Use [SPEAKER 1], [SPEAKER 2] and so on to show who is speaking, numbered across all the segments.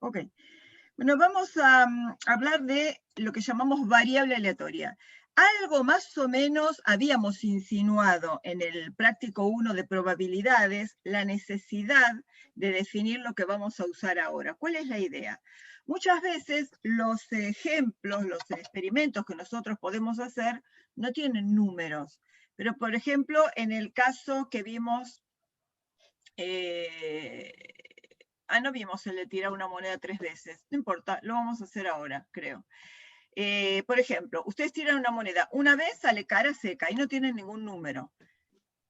[SPEAKER 1] Ok. Bueno, vamos a hablar de lo que llamamos variable aleatoria. Algo más o menos habíamos insinuado en el práctico 1 de probabilidades la necesidad de definir lo que vamos a usar ahora. ¿Cuál es la idea? Muchas veces los ejemplos, los experimentos que nosotros podemos hacer no tienen números. Pero, por ejemplo, en el caso que vimos no vimos el de tirar una moneda 3 veces. No importa, lo vamos a hacer ahora, creo. Por ejemplo, ustedes tiran una moneda una vez, sale cara seca y no tienen ningún número.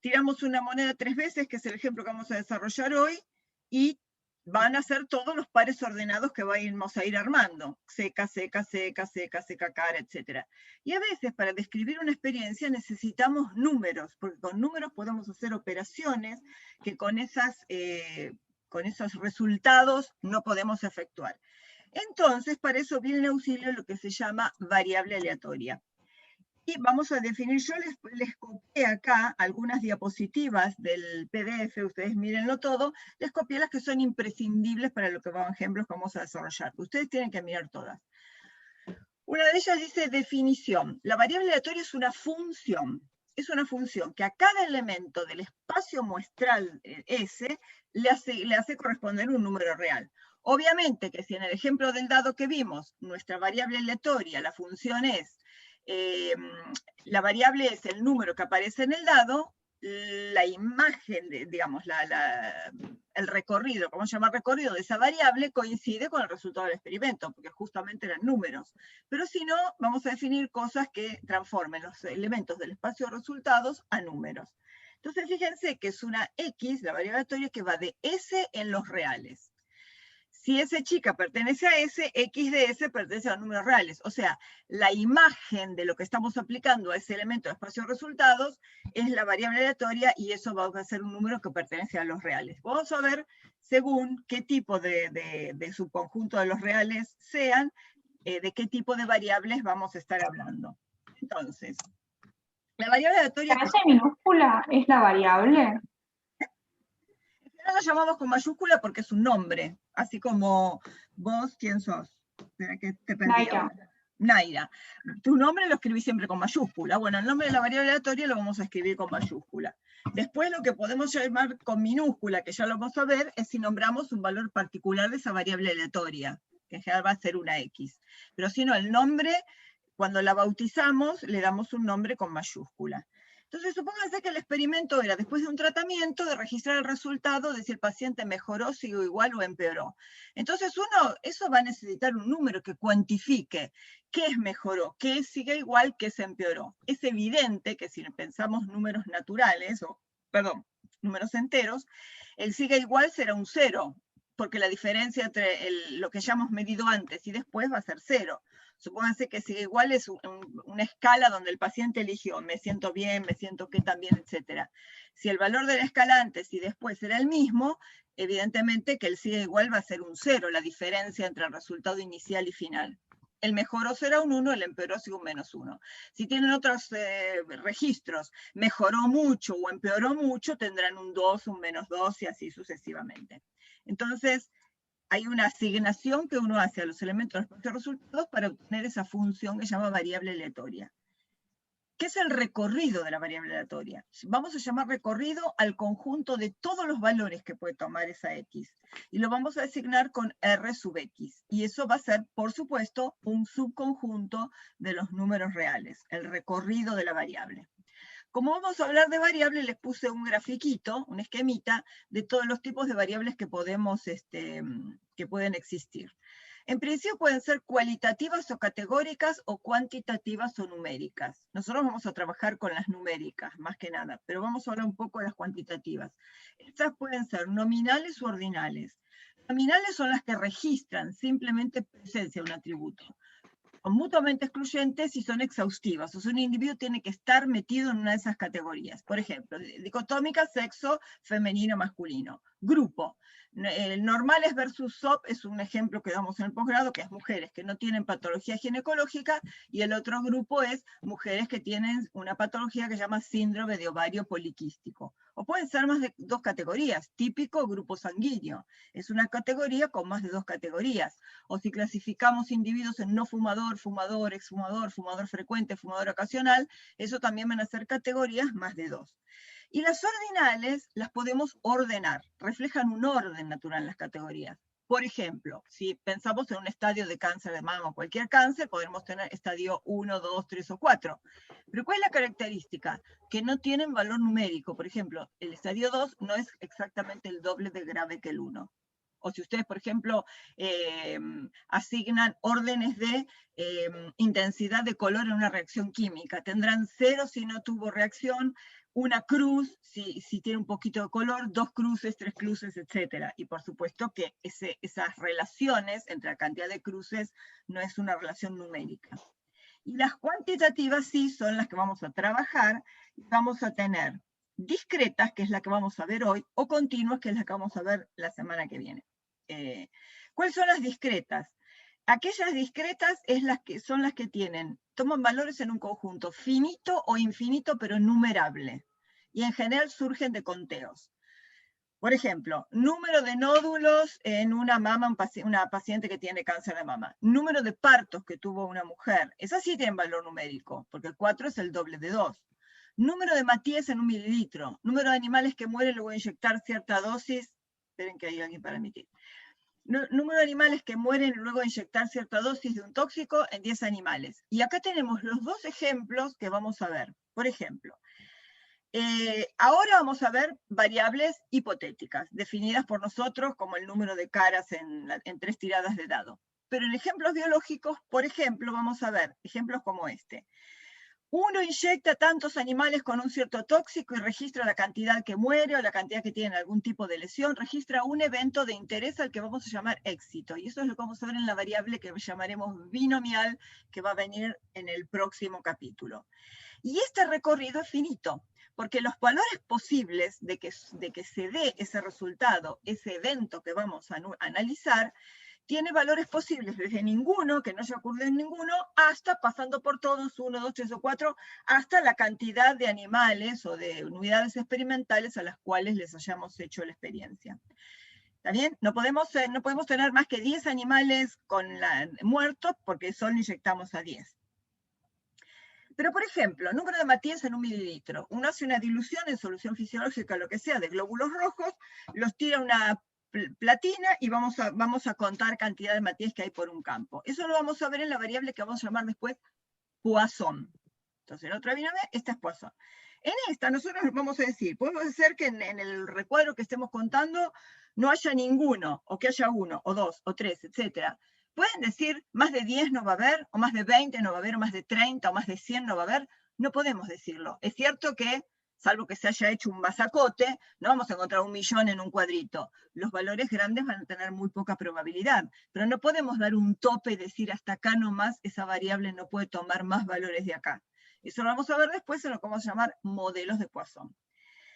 [SPEAKER 1] Tiramos una moneda 3 veces, que es el ejemplo que vamos a desarrollar hoy, y van a ser todos los pares ordenados que vamos a ir armando. Seca, seca, seca, seca, seca, cara, etc. Y a veces, para describir una experiencia, necesitamos números, porque con números podemos hacer operaciones que con esos resultados no podemos efectuar. Entonces, para eso viene en auxilio lo que se llama variable aleatoria. Y vamos a definir, yo les copié acá algunas diapositivas del PDF, ustedes mírenlo todo, les copié las que son imprescindibles para lo que ejemplos que vamos a desarrollar. Ustedes tienen que mirar todas. Una de ellas dice definición. La variable aleatoria es una función. Es una función que a cada elemento del espacio muestral S le hace corresponder un número real. Obviamente que si en el ejemplo del dado que vimos, nuestra variable aleatoria, la función es, la variable es el número que aparece en el dado, la imagen, digamos, el recorrido, ¿cómo se llama recorrido de esa variable? Coincide con el resultado del experimento, porque justamente eran números. Pero si no, vamos a definir cosas que transformen los elementos del espacio de resultados a números. Entonces, fíjense que es una X, la variable aleatoria, que va de S en los reales. Si S chica pertenece a S, X de S pertenece a los números reales. O sea, la imagen de lo que estamos aplicando a ese elemento de espacio de resultados es la variable aleatoria y eso va a ser un número que pertenece a los reales. Vamos a ver, según qué tipo de subconjunto de los reales sean, de qué tipo de variables vamos a estar hablando. Entonces, la variable aleatoria...
[SPEAKER 2] ¿La S minúscula es la variable?
[SPEAKER 1] No lo llamamos con mayúscula porque es un nombre, así como vos, ¿quién sos? Espera que te perdí
[SPEAKER 2] Naira.
[SPEAKER 1] ahora. Naira. Tu nombre lo escribí siempre con mayúscula. Bueno, el nombre de la variable aleatoria lo vamos a escribir con mayúscula. Después lo que podemos llamar con minúscula, que ya lo vamos a ver, es si nombramos un valor particular de esa variable aleatoria, que en general va a ser una X. Pero si no, el nombre, cuando la bautizamos, le damos un nombre con mayúscula. Entonces, supónganse que el experimento era, después de un tratamiento, de registrar el resultado de si el paciente mejoró, siguió igual o empeoró. Entonces, eso va a necesitar un número que cuantifique qué es mejoró, qué sigue igual, qué se empeoró. Es evidente que si pensamos números naturales, números enteros, el sigue igual será un 0, porque la diferencia entre lo que ya hemos medido antes y después va a ser 0. Supónganse que sigue igual es una escala donde el paciente eligió me siento bien, me siento que también, etc. Si el valor de la escala antes y después era el mismo, evidentemente que el sigue igual va a ser un 0, la diferencia entre el resultado inicial y final. El mejoró será un 1, el empeoró será un -1. Si tienen otros registros, mejoró mucho o empeoró mucho, tendrán un 2, un -2 y así sucesivamente. Entonces, hay una asignación que uno hace a los elementos de resultados para obtener esa función que se llama variable aleatoria. ¿Qué es el recorrido de la variable aleatoria? Vamos a llamar recorrido al conjunto de todos los valores que puede tomar esa X. Y lo vamos a designar con R sub X. Y eso va a ser, por supuesto, un subconjunto de los números reales, el recorrido de la variable. Como vamos a hablar de variables, les puse un grafiquito, un esquemita, de todos los tipos de variables que pueden existir. En principio pueden ser cualitativas o categóricas, o cuantitativas o numéricas. Nosotros vamos a trabajar con las numéricas, más que nada, pero vamos a hablar un poco de las cuantitativas. Estas pueden ser nominales o ordinales. Nominales son las que registran simplemente presencia de un atributo. Son mutuamente excluyentes y son exhaustivas. O sea, un individuo tiene que estar metido en una de esas categorías. Por ejemplo, dicotómica, sexo, femenino, masculino. Grupo. El normales versus SOP es un ejemplo que damos en el posgrado, que es mujeres que no tienen patología ginecológica, y el otro grupo es mujeres que tienen una patología que se llama síndrome de ovario poliquístico. O pueden ser más de 2 categorías, típico grupo sanguíneo. Es una categoría con más de 2 categorías. O si clasificamos individuos en no fumador, fumador, exfumador, fumador frecuente, fumador ocasional, eso también van a ser categorías más de 2. Y las ordinales las podemos ordenar, reflejan un orden natural en las categorías. Por ejemplo, si pensamos en un estadio de cáncer de mama o cualquier cáncer, podemos tener estadio 1, 2, 3 o 4. Pero ¿cuál es la característica? Que no tienen valor numérico. Por ejemplo, el estadio 2 no es exactamente el doble de grave que el 1. O si ustedes, por ejemplo, asignan órdenes de intensidad de color en una reacción química, tendrán 0 si no tuvo reacción, una cruz si tiene un poquito de color, 2 cruces, 3 cruces, etc. Y por supuesto que esas relaciones entre la cantidad de cruces no es una relación numérica. Y las cuantitativas sí son las que vamos a trabajar, y vamos a tener discretas, que es la que vamos a ver hoy, o continuas, que es la que vamos a ver la semana que viene. ¿Cuáles son las discretas? Aquellas discretas son las que toman valores en un conjunto finito o infinito, pero numerable. Y en general surgen de conteos. Por ejemplo, número de nódulos en una mama, una paciente que tiene cáncer de mama. Número de partos que tuvo una mujer. Esas sí tienen valor numérico, porque 4 es el doble de 2. Número de matías en 1 mililitro. Número de animales que mueren luego de inyectar cierta dosis. Esperen que hay alguien para emitir. Número de animales que mueren luego de inyectar cierta dosis de un tóxico en 10 animales. Y acá tenemos los 2 ejemplos que vamos a ver. Por ejemplo, ahora vamos a ver variables hipotéticas, definidas por nosotros como el número de caras en 3 tiradas de dado. Pero en ejemplos biológicos, por ejemplo, vamos a ver ejemplos como este. Uno inyecta tantos animales con un cierto tóxico y registra la cantidad que muere o la cantidad que tiene algún tipo de lesión, registra un evento de interés al que vamos a llamar éxito. Y eso es lo que vamos a ver en la variable que llamaremos binomial, que va a venir en el próximo capítulo. Y este recorrido es finito, porque los valores posibles de que se dé ese resultado, ese evento que vamos a analizar, tiene valores posibles desde ninguno, que no se ocurrió en ninguno, hasta pasando por todos, 1, 2, 3 o 4, hasta la cantidad de animales o de unidades experimentales a las cuales les hayamos hecho la experiencia. ¿Está bien? No podemos tener más que 10 animales muertos porque solo inyectamos a 10. Pero, por ejemplo, número de matías en 1 mililitro. Uno hace una dilución en solución fisiológica, lo que sea, de glóbulos rojos, los tira a una platina y vamos a contar cantidad de matías que hay por un campo. Eso lo vamos a ver en la variable que vamos a llamar después Poisson. Entonces, la otra binomio, esta es Poisson. En esta, nosotros vamos a decir, podemos hacer que en el recuadro que estemos contando no haya ninguno, o que haya 1, o 2, o 3, etc. ¿Pueden decir más de 10 no va a haber, o más de 20 no va a haber, o más de 30, o más de 100 no va a haber? No podemos decirlo. Es cierto que, salvo que se haya hecho un masacote, no vamos a encontrar 1 millón en un cuadrito. Los valores grandes van a tener muy poca probabilidad, pero no podemos dar un tope y decir hasta acá nomás esa variable no puede tomar más valores de acá. Eso lo vamos a ver después en lo que vamos a llamar modelos de Poisson.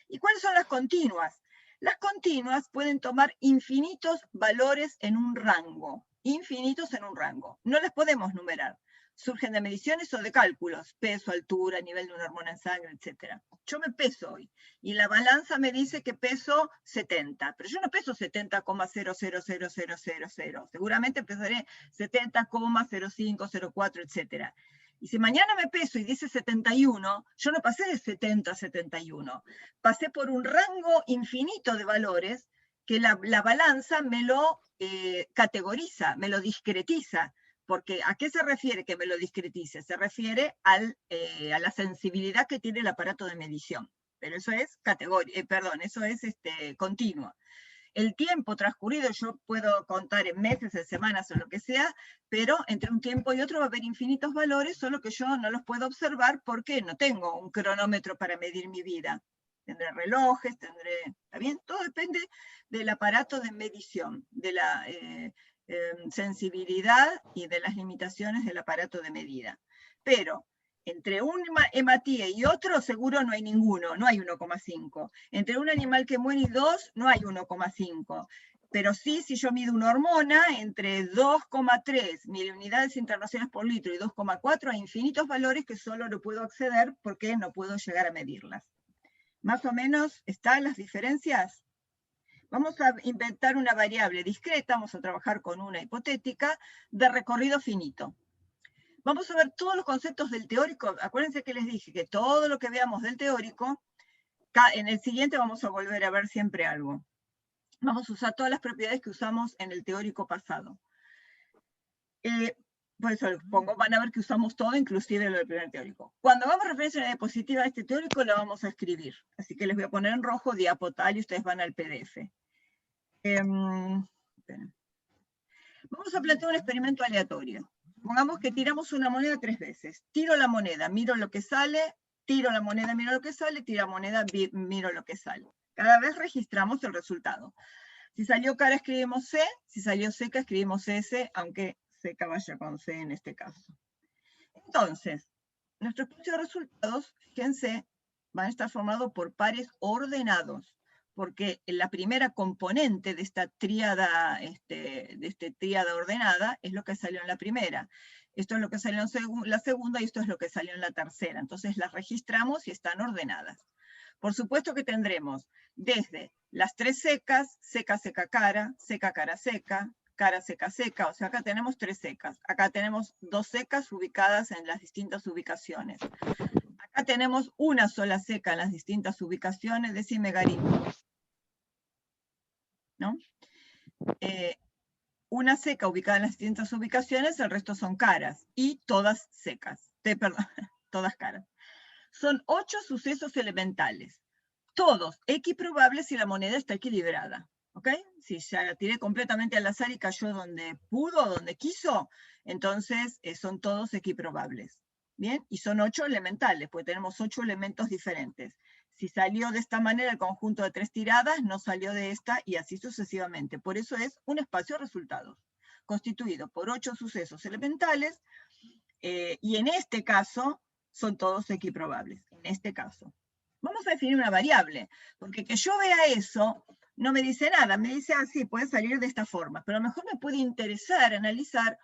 [SPEAKER 1] ¿Y cuáles son las continuas? Las continuas pueden tomar infinitos valores en un rango. Infinitos en un rango. No las podemos numerar. Surgen de mediciones o de cálculos. Peso, altura, nivel de una hormona en sangre, etc. Yo me peso hoy. Y la balanza me dice que peso 70. Pero yo no peso 70,000000. Seguramente pesaré 70,0504, etc. Y si mañana me peso y dice 71, yo no pasé de 70 a 71. Pasé por un rango infinito de valores que la balanza me lo categoriza, me lo discretiza. Porque ¿a qué se refiere que me lo discretice? Se refiere a la sensibilidad que tiene el aparato de medición. Pero eso es continuo. El tiempo transcurrido yo puedo contar en meses, en semanas o lo que sea, pero entre un tiempo y otro va a haber infinitos valores, solo que yo no los puedo observar porque no tengo un cronómetro para medir mi vida. Tendré relojes, ¿está bien? Todo depende del aparato de medición, de la sensibilidad y de las limitaciones del aparato de medida. Pero entre un hematíe y otro seguro no hay ninguno, no hay 1,5. Entre un animal que muere y 2 no hay 1,5. Pero sí, si yo mido una hormona entre 2,3 miliunidades internacionales por litro y 2,4, hay infinitos valores que solo no puedo acceder porque no puedo llegar a medirlas. ¿Más o menos están las diferencias? Vamos a inventar una variable discreta, vamos a trabajar con una hipotética de recorrido finito. Vamos a ver todos los conceptos del teórico. Acuérdense que les dije que todo lo que veamos del teórico, en el siguiente vamos a volver a ver siempre algo. Vamos a usar todas las propiedades que usamos en el teórico pasado. Por eso van a ver que usamos todo, inclusive lo del primer teórico. Cuando hagamos referencia a una diapositiva a este teórico, la vamos a escribir. Así que les voy a poner en rojo diapotal y ustedes van al PDF. Vamos a plantear un experimento aleatorio. Pongamos que tiramos una moneda 3 veces. Tiro la moneda, miro lo que sale, tiro la moneda, miro lo que sale, tiro la moneda, miro lo que sale. Cada vez registramos el resultado. Si salió cara, escribimos C. Si salió seca, escribimos S, aunque seca vaya con C en este caso. Entonces, nuestro espacio de resultados, fíjense, van a estar formados por pares ordenados, porque la primera componente de esta tríada, tríada ordenada es lo que salió en la primera. Esto es lo que salió en la segunda y esto es lo que salió en la tercera. Entonces las registramos y están ordenadas. Por supuesto que tendremos desde las 3 secas, seca, seca, cara, seca, cara, seca, seca. O sea, acá tenemos 3 secas. Acá tenemos 2 secas ubicadas en las distintas ubicaciones. Acá tenemos una sola seca en las distintas ubicaciones. Decime, Garín. ¿No? Una seca ubicada en las distintas ubicaciones, el resto son caras. Y todas secas. Perdón, todas caras. Son 8 sucesos elementales, todos equiprobables si la moneda está equilibrada. ¿Ok? Si ya la tiré completamente al azar y cayó donde pudo, donde quiso, entonces son todos equiprobables. ¿Bien? Y son 8 elementales, porque tenemos 8 elementos diferentes. Si salió de esta manera el conjunto de 3 tiradas, no salió de esta, y así sucesivamente. Por eso es un espacio de resultados, constituido por 8 sucesos elementales, y en este caso, son todos equiprobables, en este caso. Vamos a definir una variable, porque que yo vea eso no me dice nada, me dice, ah, sí, puede salir de esta forma, pero a lo mejor me puede interesar analizar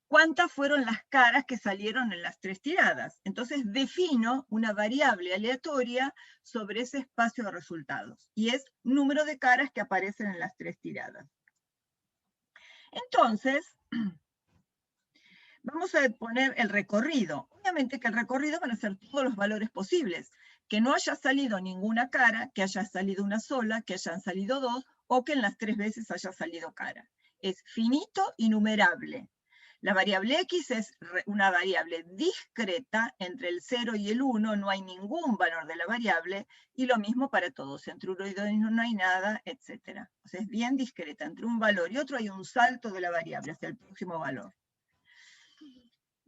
[SPEAKER 1] cuántas fueron las caras que salieron en las 3 tiradas. Entonces defino una variable aleatoria sobre ese espacio de resultados, y es número de caras que aparecen en las 3 tiradas. Entonces, vamos a poner el recorrido. Obviamente que el recorrido van a ser todos los valores posibles. Que no haya salido ninguna cara, que haya salido una sola, que hayan salido 2, o que en las 3 veces haya salido cara. Es finito y numerable. La variable X es una variable discreta, entre el 0 y el 1 no hay ningún valor de la variable, y lo mismo para todos, entre 1 y 2 no hay nada, etc. O sea, es bien discreta, entre un valor y otro hay un salto de la variable hacia el próximo valor.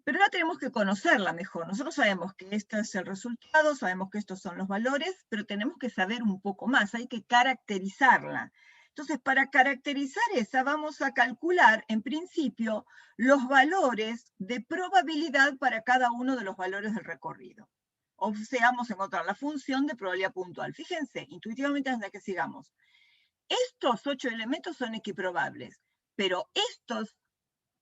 [SPEAKER 1] Pero ahora tenemos que conocerla mejor. Nosotros sabemos que este es el resultado, sabemos que estos son los valores, pero tenemos que saber un poco más, hay que caracterizarla. Entonces, para caracterizar esa, vamos a calcular, en principio, los valores de probabilidad para cada uno de los valores del recorrido. O sea, vamos a encontrar la función de probabilidad puntual. Fíjense, intuitivamente antes de que sigamos. Estos 8 elementos son equiprobables, pero estos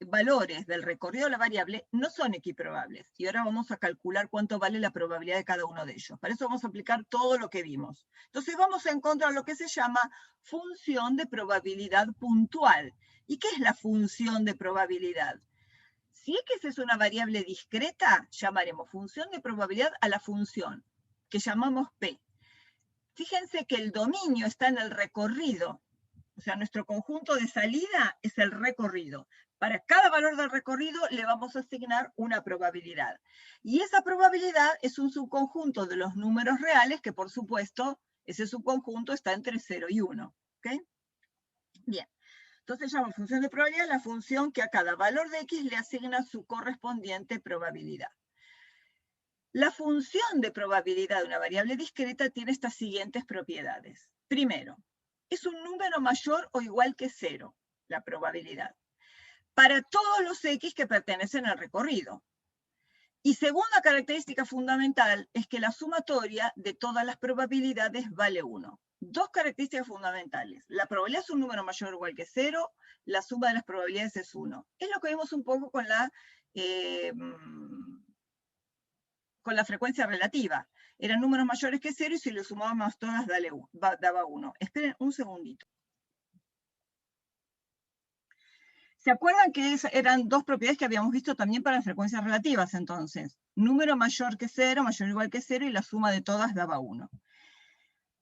[SPEAKER 1] valores del recorrido de la variable no son equiprobables. Y ahora vamos a calcular cuánto vale la probabilidad de cada uno de ellos. Para eso vamos a aplicar todo lo que vimos. Entonces vamos a encontrar lo que se llama función de probabilidad puntual. ¿Y qué es la función de probabilidad? Si X es una variable discreta, llamaremos función de probabilidad a la función, que llamamos P. Fíjense que el dominio está en el recorrido. O sea, nuestro conjunto de salida es el recorrido. Para cada valor del recorrido le vamos a asignar una probabilidad. Y esa probabilidad es un subconjunto de los números reales, que por supuesto, ese subconjunto está entre 0 y 1. ¿Okay? Bien. Entonces llamamos función de probabilidad la función que a cada valor de X le asigna su correspondiente probabilidad. La función de probabilidad de una variable discreta tiene estas siguientes propiedades. Primero, es un número mayor o igual que 0, la probabilidad, para todos los X que pertenecen al recorrido. Y segunda característica fundamental es que la sumatoria de todas las probabilidades vale 1. dos características fundamentales. La probabilidad es un número mayor o igual que 0, la suma de las probabilidades es 1. Es lo que vimos un poco con la frecuencia relativa. Eran números mayores que 0 y si lo sumábamos todas daba 1. Esperen un segundito. ¿Se acuerdan que eran dos propiedades que habíamos visto también para frecuencias relativas entonces? Número mayor que 0, mayor o igual que 0 y la suma de todas daba 1.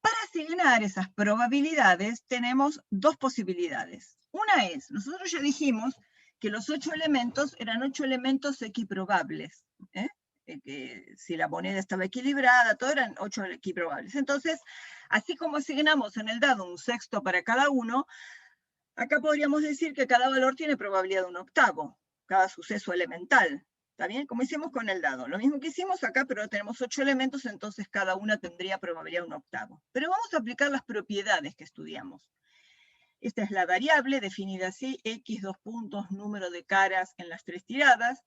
[SPEAKER 1] Para asignar esas probabilidades tenemos dos posibilidades. Una es, nosotros ya dijimos que los 8 elementos eran 8 elementos equiprobables. Que si la moneda estaba equilibrada, todo eran 8 equiprobables. Entonces, así como asignamos en el dado un sexto para cada uno, acá podríamos decir que cada valor tiene probabilidad de un octavo, cada suceso elemental. ¿Está bien? Como hicimos con el dado. Lo mismo que hicimos acá, pero tenemos 8 elementos, entonces cada una tendría probabilidad de un octavo. Pero vamos a aplicar las propiedades que estudiamos. Esta es la variable, definida así, x, dos puntos, número de caras en las tres tiradas.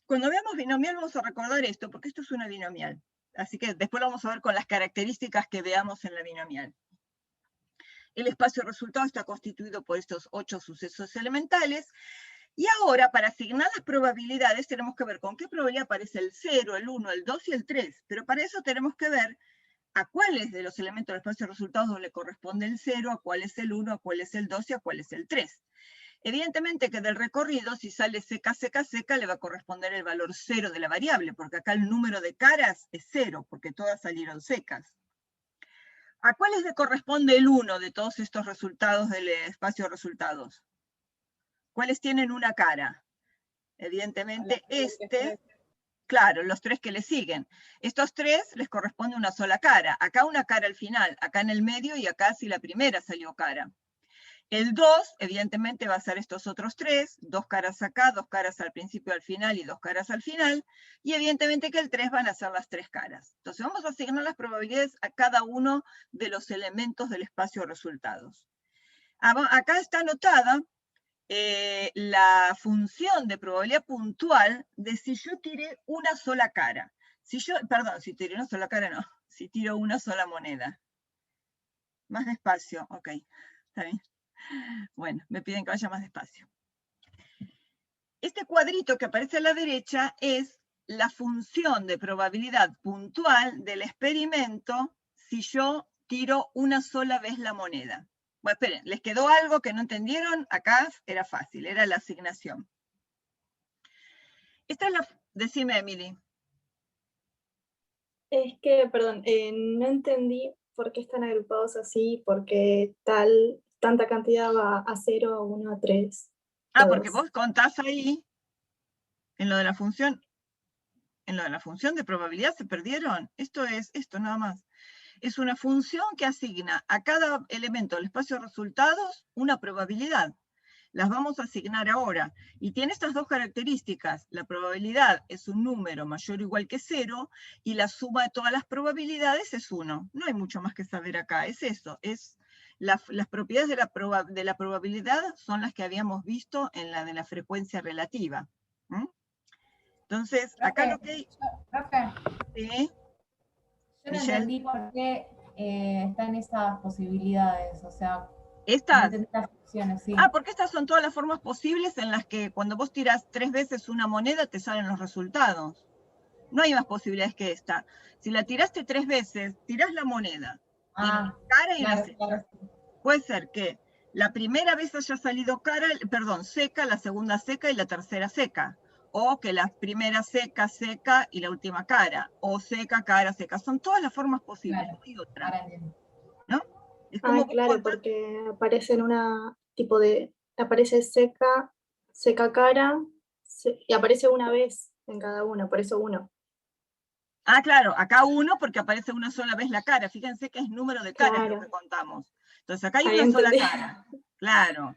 [SPEAKER 1] Cuando veamos binomial vamos a recordar esto, porque esto es una binomial. Así que después lo vamos a ver con las características que veamos en la binomial. El espacio resultado está constituido por estos 8 sucesos elementales. Y ahora, para asignar las probabilidades, tenemos que ver con qué probabilidad aparece el 0, el 1, el 2 y el 3. Pero para eso tenemos que ver a cuáles de los elementos del espacio de resultados le corresponde el 0, a cuál es el 1, a cuál es el 2 y a cuál es el 3. Evidentemente que del recorrido, si sale seca, seca, seca, le va a corresponder el valor 0 de la variable, porque acá el número de caras es 0, porque todas salieron secas. ¿A cuáles le corresponde el 1 de todos estos resultados del espacio de resultados? ¿Cuáles tienen una cara? Evidentemente claro, los 3 que le siguen. Estos 3 les corresponde una sola cara. Acá una cara al final, acá en el medio y acá si la primera salió cara. El 2, evidentemente, va a ser estos otros 3, 2 caras acá, 2 caras al principio al final y 2 caras al final. Y evidentemente que el 3 van a ser las 3 caras. Entonces vamos a asignar las probabilidades a cada uno de los elementos del espacio de resultados. Acá está anotada la función de probabilidad puntual de si yo tiré una sola cara. Si tiré una sola cara, no. Si tiro una sola moneda. Más despacio, ok. Está bien. Bueno, me piden que vaya más despacio. Este cuadrito que aparece a la derecha es la función de probabilidad puntual del experimento si yo tiro una sola vez la moneda. Bueno, esperen, ¿les quedó algo que no entendieron? Acá era fácil, era la asignación. Esta es la... Decime, Emily.
[SPEAKER 3] Es que, perdón, no entendí por qué están agrupados así, porque tanta cantidad va a 0, 1, 3.
[SPEAKER 1] Ah, porque vos contás ahí, en lo de la función de probabilidad se perdieron. Esto nada más. Es una función que asigna a cada elemento del espacio de resultados una probabilidad. Las vamos a asignar ahora. Y tiene estas dos características. La probabilidad es un número mayor o igual que 0 y la suma de todas las probabilidades es 1. No hay mucho más que saber acá. Es eso. Las propiedades de la probabilidad son las que habíamos visto en la de la frecuencia relativa. Entonces, acá lo que... ¿Sí?
[SPEAKER 4] Yo no entendí por qué están esas posibilidades, o sea,
[SPEAKER 1] ¿Estas?
[SPEAKER 4] no entendí las opciones, sí.
[SPEAKER 1] Porque estas son todas las formas posibles en las que cuando vos tirás 3 veces una moneda te salen los resultados. No hay más posibilidades que esta. Si la tiraste 3 veces, tirás la moneda. Tiene una cara y una seca. Claro. Puede ser que la primera vez haya salido seca, la segunda seca y la tercera seca. O que la primera seca, seca y la última cara. O seca, cara, seca. Son todas las formas posibles.
[SPEAKER 4] Claro.
[SPEAKER 1] No hay otra.
[SPEAKER 4] Ahora entiendo.
[SPEAKER 1] ¿No? Es como
[SPEAKER 3] claro, porque aparece en una tipo de... Aparece seca, seca cara, y aparece una vez en cada uno, por eso 1.
[SPEAKER 1] Claro, acá 1 porque aparece una sola vez la cara. Fíjense que es número de caras lo que contamos. Entonces acá hay una sola cara. Claro.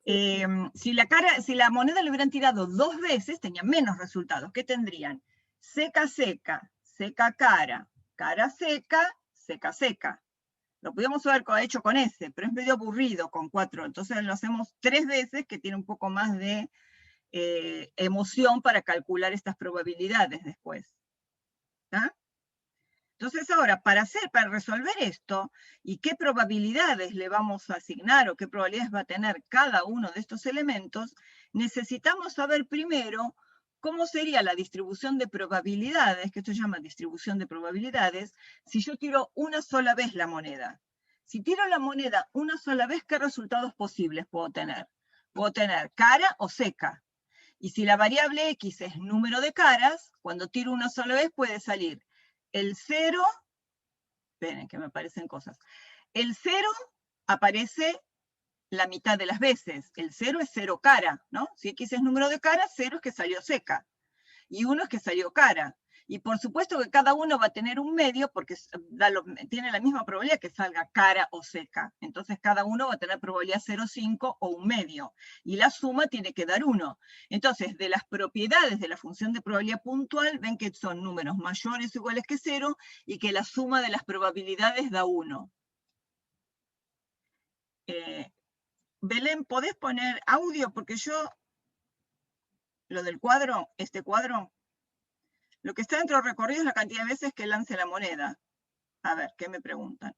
[SPEAKER 1] Si la moneda le hubieran tirado 2 veces, tenían menos resultados. ¿Qué tendrían? Seca, seca, seca, cara, cara seca, seca, seca. Lo podríamos haber hecho con ese, pero es medio aburrido con 4. Entonces lo hacemos 3 veces, que tiene un poco más de emoción para calcular estas probabilidades después. ¿Está? Entonces ahora, para resolver esto, y qué probabilidades le vamos a asignar o qué probabilidades va a tener cada uno de estos elementos, necesitamos saber primero cómo sería la distribución de probabilidades, que esto se llama distribución de probabilidades, si yo tiro una sola vez la moneda. Si tiro la moneda una sola vez, ¿qué resultados posibles puedo tener? Puedo tener cara o seca. Y si la variable X es número de caras, cuando tiro una sola vez puede salir el 0, esperen que me aparecen cosas, el 0 aparece la mitad de las veces, el 0 es 0 cara, ¿no? Si X es número de caras, 0 es que salió seca, y 1 es que salió cara. Y por supuesto que cada uno va a tener un medio porque tiene la misma probabilidad que salga cara o seca. Entonces cada uno va a tener probabilidad 0,5 o un medio. Y la suma tiene que dar 1. Entonces, de las propiedades de la función de probabilidad puntual, ven que son números mayores o iguales que 0 y que la suma de las probabilidades da 1. Belén, ¿podés poner audio? Porque yo, lo del cuadro, este cuadro, lo que está dentro del recorrido es la cantidad de veces que lance la moneda. A ver, ¿qué me preguntan?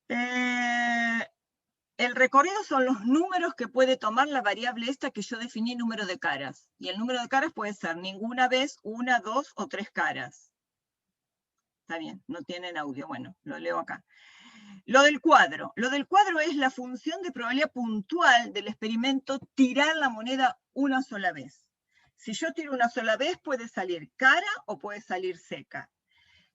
[SPEAKER 1] El recorrido son los números que puede tomar la variable esta que yo definí número de caras. Y el número de caras puede ser ninguna vez, 1, 2 o 3 caras. Está bien, no tienen audio. Bueno, lo leo acá. Lo del cuadro. Lo del cuadro es la función de probabilidad puntual del experimento tirar la moneda una sola vez. Si yo tiro una sola vez, puede salir cara o puede salir seca.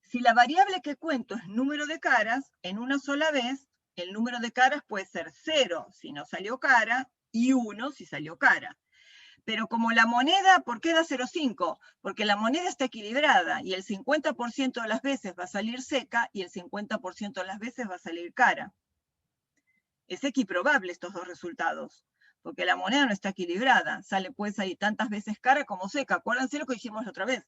[SPEAKER 1] Si la variable que cuento es número de caras, en una sola vez, el número de caras puede ser 0 si no salió cara y 1 si salió cara. Pero como la moneda, ¿por qué da 0,5? Porque la moneda está equilibrada y el 50% de las veces va a salir seca y el 50% de las veces va a salir cara. Es equiprobable estos dos resultados, porque la moneda no está equilibrada. Puede salir tantas veces cara como seca. Acuérdense lo que dijimos la otra vez.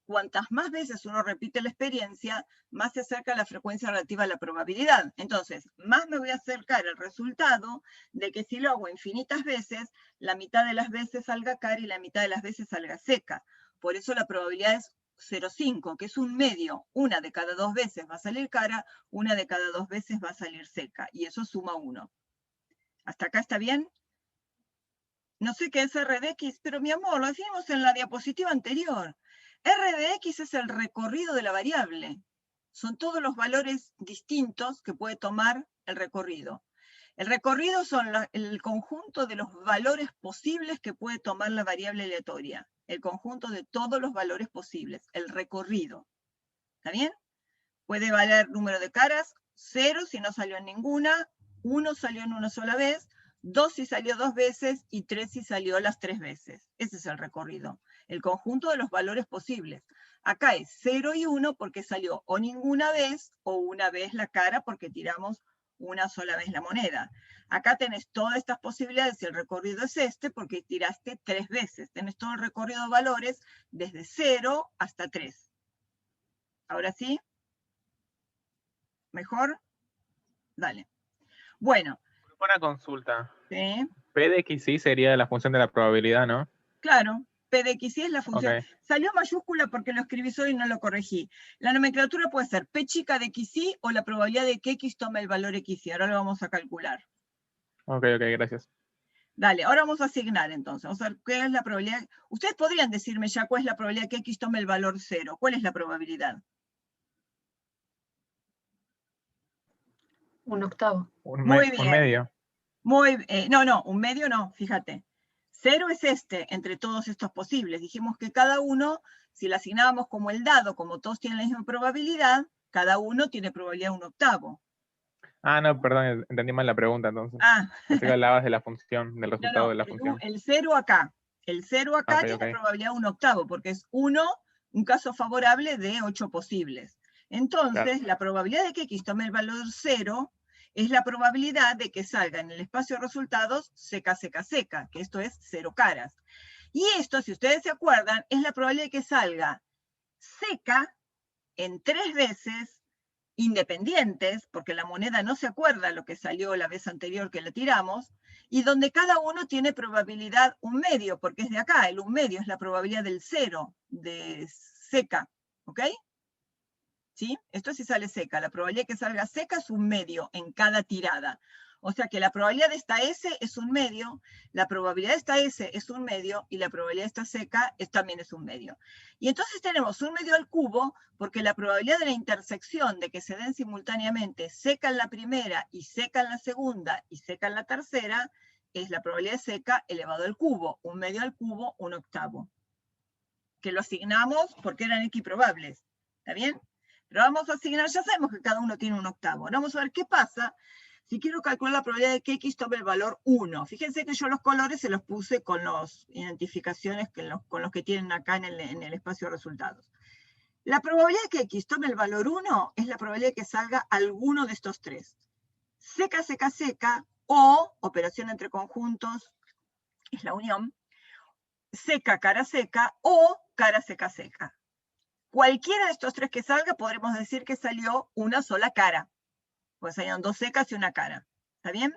[SPEAKER 1] Cuantas más veces uno repite la experiencia, más se acerca la frecuencia relativa a la probabilidad. Entonces, más me voy a acercar al resultado de que si lo hago infinitas veces, la mitad de las veces salga cara y la mitad de las veces salga seca. Por eso la probabilidad es 0,5, que es un medio. Una de cada 2 veces va a salir cara, una de cada 2 veces va a salir seca. Y eso suma 1. ¿Hasta acá está bien? No sé qué es R de X, pero mi amor, lo decimos en la diapositiva anterior. R de X es el recorrido de la variable. Son todos los valores distintos que puede tomar el recorrido. El recorrido son el conjunto de los valores posibles que puede tomar la variable aleatoria. El conjunto de todos los valores posibles. El recorrido. ¿Está bien? Puede valer número de caras, 0 si no salió en ninguna, 1 salió en una sola vez, 2 si salió 2 veces y 3 si salió las 3 veces. Ese es el recorrido. El conjunto de los valores posibles. Acá es 0 y 1 porque salió o ninguna vez o una vez la cara porque tiramos una sola vez la moneda. Acá tenés todas estas posibilidades y el recorrido es este porque tiraste 3 veces. Tenés todo el recorrido de valores desde 0 hasta 3. ¿Ahora sí? ¿Mejor? Dale. Bueno.
[SPEAKER 5] Una consulta.
[SPEAKER 1] ¿Sí?
[SPEAKER 5] P de XY sería la función de la probabilidad, ¿no?
[SPEAKER 1] Claro, P de XY es la función.
[SPEAKER 5] Okay.
[SPEAKER 1] Salió mayúscula porque lo escribí hoy y no lo corregí. La nomenclatura puede ser P chica de XY o la probabilidad de que X tome el valor XY. Ahora lo vamos a calcular.
[SPEAKER 5] Ok, gracias.
[SPEAKER 1] Dale, ahora vamos a asignar entonces. Vamos a ver qué es la probabilidad. Ustedes podrían decirme ya cuál es la probabilidad que X tome el valor 0. ¿Cuál es la probabilidad?
[SPEAKER 2] 1/8.
[SPEAKER 1] Muy bien.
[SPEAKER 5] Un medio.
[SPEAKER 1] No, un medio no, fíjate. 0 es entre todos estos posibles. Dijimos que cada uno, si lo asignábamos como el dado, como todos tienen la misma probabilidad, cada uno tiene probabilidad 1/8.
[SPEAKER 5] Ah, no, perdón, entendí mal la pregunta entonces.
[SPEAKER 1] Ah.
[SPEAKER 5] Pensé que hablabas de la función, del resultado de la función.
[SPEAKER 1] El 0 acá. El 0 acá tiene probabilidad 1/8, porque es 1, un caso favorable de 8 posibles. Entonces, claro, la probabilidad de que X tome el valor 0 es la probabilidad de que salga en el espacio de resultados seca, seca, seca, que esto es 0 caras. Y esto, si ustedes se acuerdan, es la probabilidad de que salga seca en 3 veces independientes, porque la moneda no se acuerda lo que salió la vez anterior que la tiramos, y donde cada uno tiene probabilidad un medio, porque es de acá, el un medio es la probabilidad del 0 de seca, ¿ok? ¿sí? Esto sí sale seca. La probabilidad de que salga seca es un medio en cada tirada. O sea que la probabilidad de esta S es un medio, la probabilidad de esta S es un medio, y la probabilidad de esta seca también es un medio. Y entonces tenemos un medio al cubo, porque la probabilidad de la intersección de que se den simultáneamente seca en la primera, y seca en la segunda, y seca en la tercera, es la probabilidad de seca elevado al cubo, un medio al cubo, un octavo. Que lo asignamos porque eran equiprobables, ¿está bien? Pero vamos a asignar, ya sabemos que cada uno tiene un octavo. Ahora vamos a ver qué pasa si quiero calcular la probabilidad de que X tome el valor 1. Fíjense que yo los colores se los puse con las identificaciones con los que tienen acá en el espacio de resultados. La probabilidad de que X tome el valor 1 es la probabilidad de que salga alguno de estos tres. Seca, seca, seca, o operación entre conjuntos, es la unión, seca, cara seca, o cara seca, seca. Cualquiera de estos tres que salga, podremos decir que salió una sola cara. Pues salieron dos secas y una cara. ¿Está bien?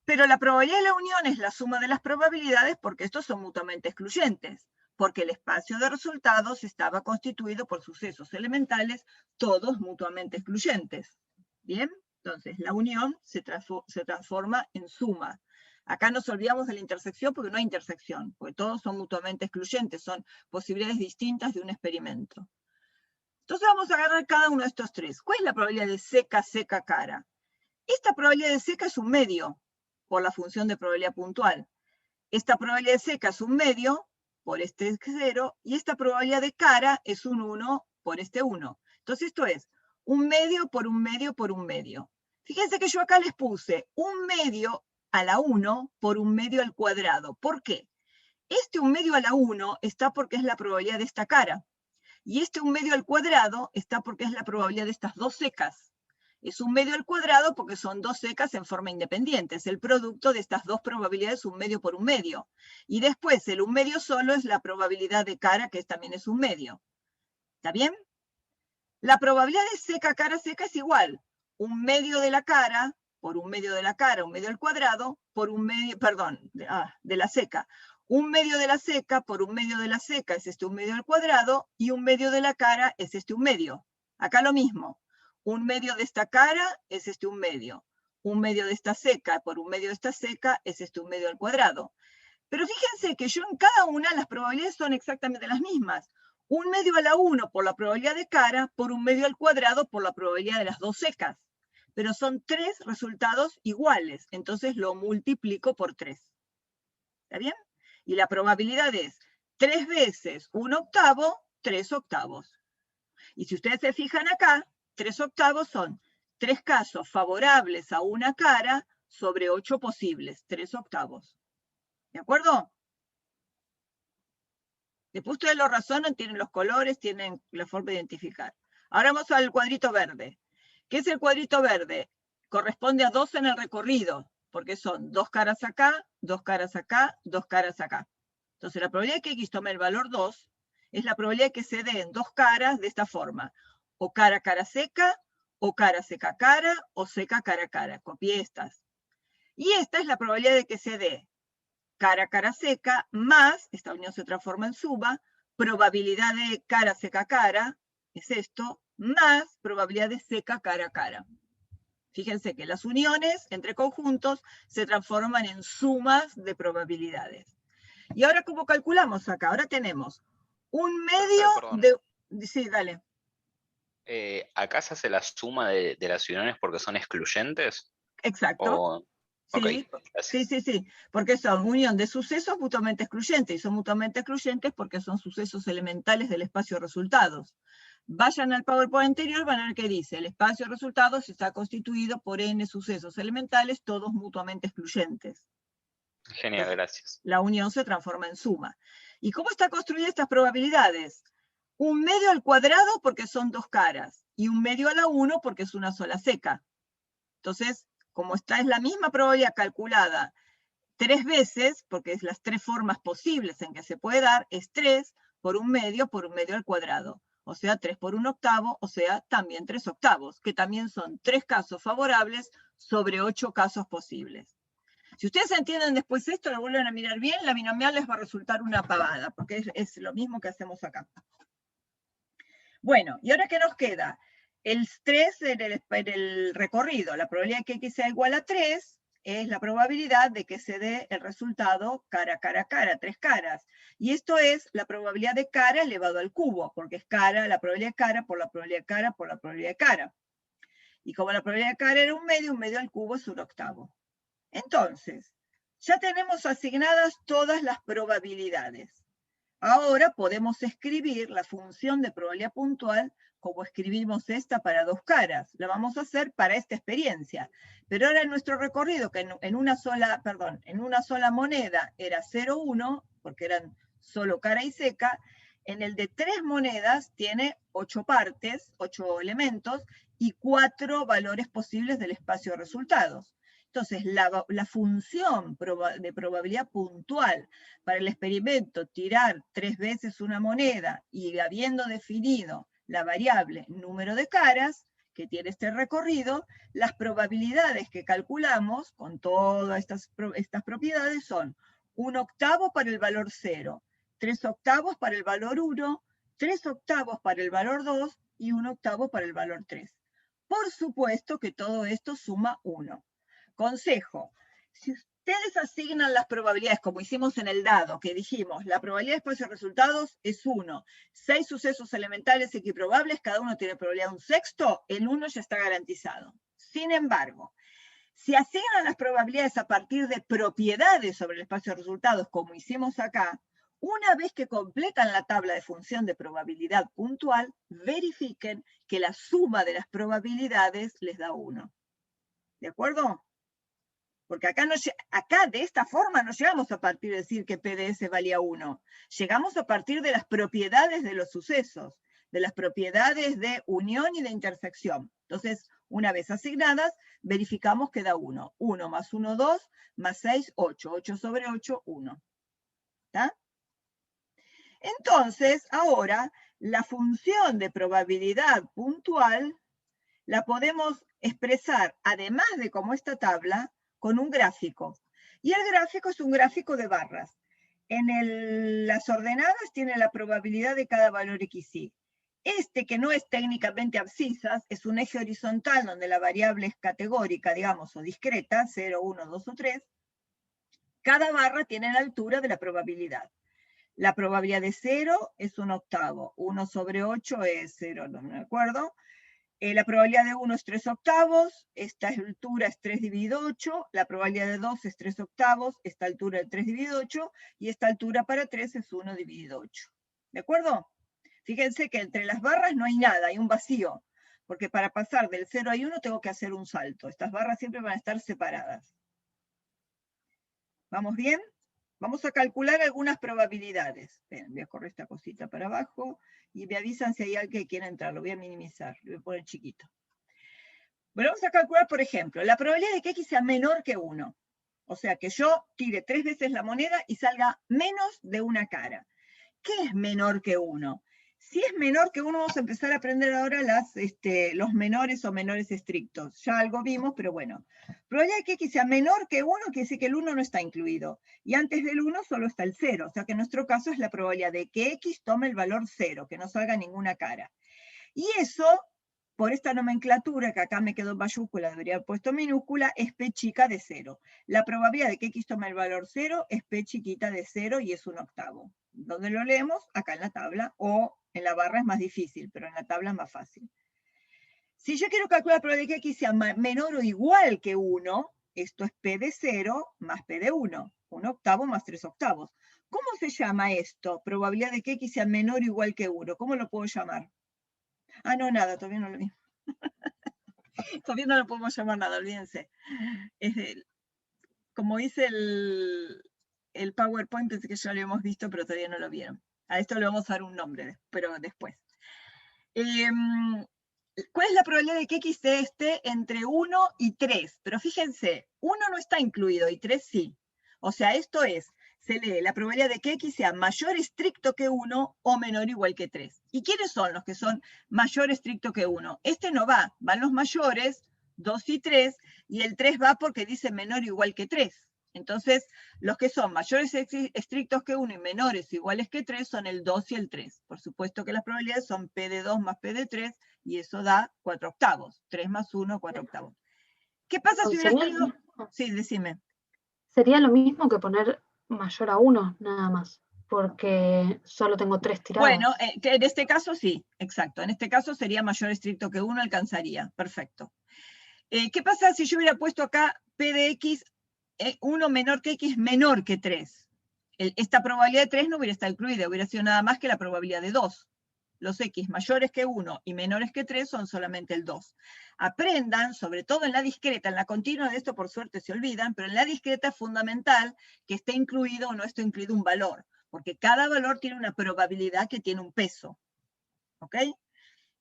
[SPEAKER 1] Pero la probabilidad de la unión es la suma de las probabilidades, porque estos son mutuamente excluyentes. Porque el espacio de resultados estaba constituido por sucesos elementales, todos mutuamente excluyentes. ¿Bien? Entonces, la unión se transforma en suma. Acá nos olvidamos de la intersección porque no hay intersección, porque todos son mutuamente excluyentes, son posibilidades distintas de un experimento. Entonces vamos a agarrar cada uno de estos tres. ¿Cuál es la probabilidad de seca, seca, cara? Esta probabilidad de seca es un medio, por la función de probabilidad puntual. Esta probabilidad de seca es un medio, por este 0, y esta probabilidad de cara es un 1 por este 1. Entonces esto es un medio por un medio por un medio. Fíjense que yo acá les puse un medio a la 1 por un medio al cuadrado. ¿Por qué? Este un medio a la 1 está porque es la probabilidad de esta cara. Y este un medio al cuadrado está porque es la probabilidad de estas dos secas. Es un medio al cuadrado porque son dos secas en forma independiente. Es el producto de estas dos probabilidades, un medio por un medio. Y después el un medio solo es la probabilidad de cara, que también es un medio. ¿Está bien? La probabilidad de seca, cara, seca es igual. Un medio de la cara por un medio de la cara, un medio al cuadrado, por un medio, perdón, de la seca. Un medio de la seca por un medio de la seca es este un medio al cuadrado, y un medio de la cara es este un medio. Acá lo mismo. Un medio de esta cara es este un medio. Un medio de esta seca por un medio de esta seca es este un medio al cuadrado. Pero fíjense que yo en cada una las probabilidades son exactamente las mismas. Un medio a la 1 por la probabilidad de cara, por un medio al cuadrado por la probabilidad de las dos secas. Pero son tres resultados iguales, entonces lo multiplico por 3. ¿Está bien? Y la probabilidad es 3 veces 1/8, 3 octavos. Y si ustedes se fijan acá, 3 octavos son 3 casos favorables a una cara sobre 8 posibles, 3 octavos. ¿De acuerdo? Después ustedes lo razonan, tienen los colores, tienen la forma de identificar. Ahora vamos al cuadrito verde. ¿Qué es el cuadrito verde? Corresponde a 2 en el recorrido, porque son 2 caras acá, 2 caras acá, 2 caras acá. Entonces la probabilidad de que X tome el valor 2 es la probabilidad de que se den 2 caras de esta forma. O cara, cara seca, o cara, seca, cara, o seca, cara, cara. Copié estas. Y esta es la probabilidad de que se dé cara, cara seca, más, esta unión se transforma en suma, probabilidad de cara, seca, cara, es esto, más probabilidad de seca, cara, cara. Fíjense que las uniones entre conjuntos se transforman en sumas de probabilidades. Y ahora, ¿cómo calculamos acá? Ahora tenemos un medio de... Sí, dale.
[SPEAKER 6] ¿Acá se hace la suma de las uniones porque son excluyentes?
[SPEAKER 1] Exacto. Sí,
[SPEAKER 6] Okay,
[SPEAKER 1] sí, porque son unión de sucesos mutuamente excluyentes, y son mutuamente excluyentes porque son sucesos elementales del espacio de resultados. Vayan al PowerPoint anterior, van a ver que dice, el espacio de resultados está constituido por n sucesos elementales, todos mutuamente excluyentes.
[SPEAKER 6] Genial, gracias.
[SPEAKER 1] La unión se transforma en suma. ¿Y cómo está construida estas probabilidades? Un medio al cuadrado porque son dos caras, y un medio a la 1 porque es una sola seca. Entonces, como esta es la misma probabilidad calculada 3 veces, porque es las 3 formas posibles en que se puede dar, es 3 por un medio al cuadrado. O sea, 3 por 1/8, o sea, también 3 octavos, que también son 3 casos favorables sobre 8 casos posibles. Si ustedes entienden después esto, lo vuelven a mirar bien, la binomial les va a resultar una pavada, porque es lo mismo que hacemos acá. Bueno, ¿y ahora qué nos queda? El 3 en el recorrido. La probabilidad de que x sea igual a 3 es la probabilidad de que se dé el resultado cara, cara, cara, 3 caras. Y esto es la probabilidad de cara elevado al cubo, porque es cara, la probabilidad de cara por la probabilidad de cara por la probabilidad de cara. Y como la probabilidad de cara era un medio al cubo es un octavo. Entonces, ya tenemos asignadas todas las probabilidades. Ahora podemos escribir la función de probabilidad puntual como escribimos esta para 2 caras. La vamos a hacer para esta experiencia. Pero ahora en nuestro recorrido, que en una sola moneda era 0, 1, porque eran solo cara y seca, en el de 3 monedas tiene 8 partes, 8 elementos, y 4 valores posibles del espacio de resultados. Entonces, la función de probabilidad puntual para el experimento, tirar 3 veces una moneda y habiendo definido la variable número de caras que tiene este recorrido, las probabilidades que calculamos con todas estas propiedades son 1/8 para el valor 0, 3/8 para el valor 1, 3/8 para el valor 2 y 1/8 para el valor 3. Por supuesto que todo esto suma 1. Consejo, si ustedes asignan las probabilidades, como hicimos en el dado, que dijimos, la probabilidad de espacio de resultados es 1. 6 sucesos elementales equiprobables, cada uno tiene probabilidad de 1/6, el 1 ya está garantizado. Sin embargo, si asignan las probabilidades a partir de propiedades sobre el espacio de resultados, como hicimos acá, una vez que completan la tabla de función de probabilidad puntual, verifiquen que la suma de las probabilidades les da 1. ¿De acuerdo? Porque acá de esta forma no llegamos a partir de decir que PDS valía 1. Llegamos a partir de las propiedades de los sucesos, de las propiedades de unión y de intersección. Entonces, una vez asignadas, verificamos que da 1. 1 más 1, 2, más 6, 8. 8 sobre 8, 1. ¿Está? Entonces, ahora, la función de probabilidad puntual la podemos expresar, además de como esta tabla, con un gráfico. Y el gráfico es un gráfico de barras. En las ordenadas tiene la probabilidad de cada valor XY. Este, que no es técnicamente abscisas, es un eje horizontal donde la variable es categórica, digamos, o discreta, 0, 1, 2 o 3. Cada barra tiene la altura de la probabilidad. La probabilidad de 0 es 1/8. 1 sobre 8 es 0, no me acuerdo. La probabilidad de 1 es 3/8, esta altura es 3 dividido 8, la probabilidad de 2 es 3/8, esta altura es 3 dividido 8, y esta altura para 3 es 1 dividido 8. ¿De acuerdo? Fíjense que entre las barras no hay nada, hay un vacío, porque para pasar del 0 al 1 tengo que hacer un salto. Estas barras siempre van a estar separadas. ¿Vamos bien? Vamos a calcular algunas probabilidades. Esperen, voy a correr esta cosita para abajo y me avisan si hay alguien que quiera entrar. Lo voy a minimizar, lo voy a poner chiquito. Bueno, vamos a calcular, por ejemplo, la probabilidad de que X sea menor que 1. O sea, que yo tire 3 veces la moneda y salga menos de una cara. ¿Qué es menor que 1? Si es menor que 1, vamos a empezar a aprender ahora los menores o menores estrictos. Ya algo vimos, pero bueno. Probabilidad de que X sea menor que 1 quiere decir que el 1 no está incluido. Y antes del 1 solo está el 0. O sea que en nuestro caso es la probabilidad de que X tome el valor 0, que no salga ninguna cara. Y eso, por esta nomenclatura, que acá me quedó en mayúscula, debería haber puesto minúscula, es P chica de 0. La probabilidad de que X tome el valor 0 es P chiquita de 0 y es 1/8. ¿Dónde lo leemos? Acá en la tabla, o en la barra es más difícil, pero en la tabla es más fácil. Si yo quiero calcular la probabilidad de que X sea menor o igual que 1, esto es P de 0 más P de 1. 1/8 más 3/8. ¿Cómo se llama esto? Probabilidad de que X sea menor o igual que 1. ¿Cómo lo puedo llamar? Ah, no, nada, todavía no lo vi. Todavía no lo podemos llamar nada, olvídense. Como dice el PowerPoint, pensé que ya lo habíamos visto, pero todavía no lo vieron. A esto le vamos a dar un nombre, pero después. ¿Cuál es la probabilidad de que X esté entre 1 y 3? Pero fíjense, 1 no está incluido y 3 sí. O sea, esto es, se lee la probabilidad de que X sea mayor estricto que 1 o menor o igual que 3. ¿Y quiénes son los que son mayor estricto que 1? Este no va, van los mayores, 2 y 3, y el 3 va porque dice menor o igual que 3. Entonces, los que son mayores estrictos que 1 y menores o iguales que 3 son el 2 y el 3. Por supuesto que las probabilidades son P de 2 más P de 3, y eso da 4 octavos. 3 más 1, 4 octavos. ¿Qué pasa si hubiera sido...? Sí, decime.
[SPEAKER 7] Sería lo mismo que poner mayor a 1, nada más, porque solo tengo 3 tiradas.
[SPEAKER 1] Bueno, en este caso sí, exacto. En este caso sería mayor estricto que 1, alcanzaría. Perfecto. ¿Qué pasa si yo hubiera puesto acá P de X 1 menor que X menor que 3? Esta probabilidad de 3 no hubiera estado incluida, hubiera sido nada más que la probabilidad de 2. Los X mayores que 1 y menores que 3 son solamente el 2. Aprendan, sobre todo en la discreta, en la continua de esto por suerte se olvidan, pero en la discreta es fundamental que esté incluido o no esté incluido un valor, porque cada valor tiene una probabilidad que tiene un peso. ¿Ok?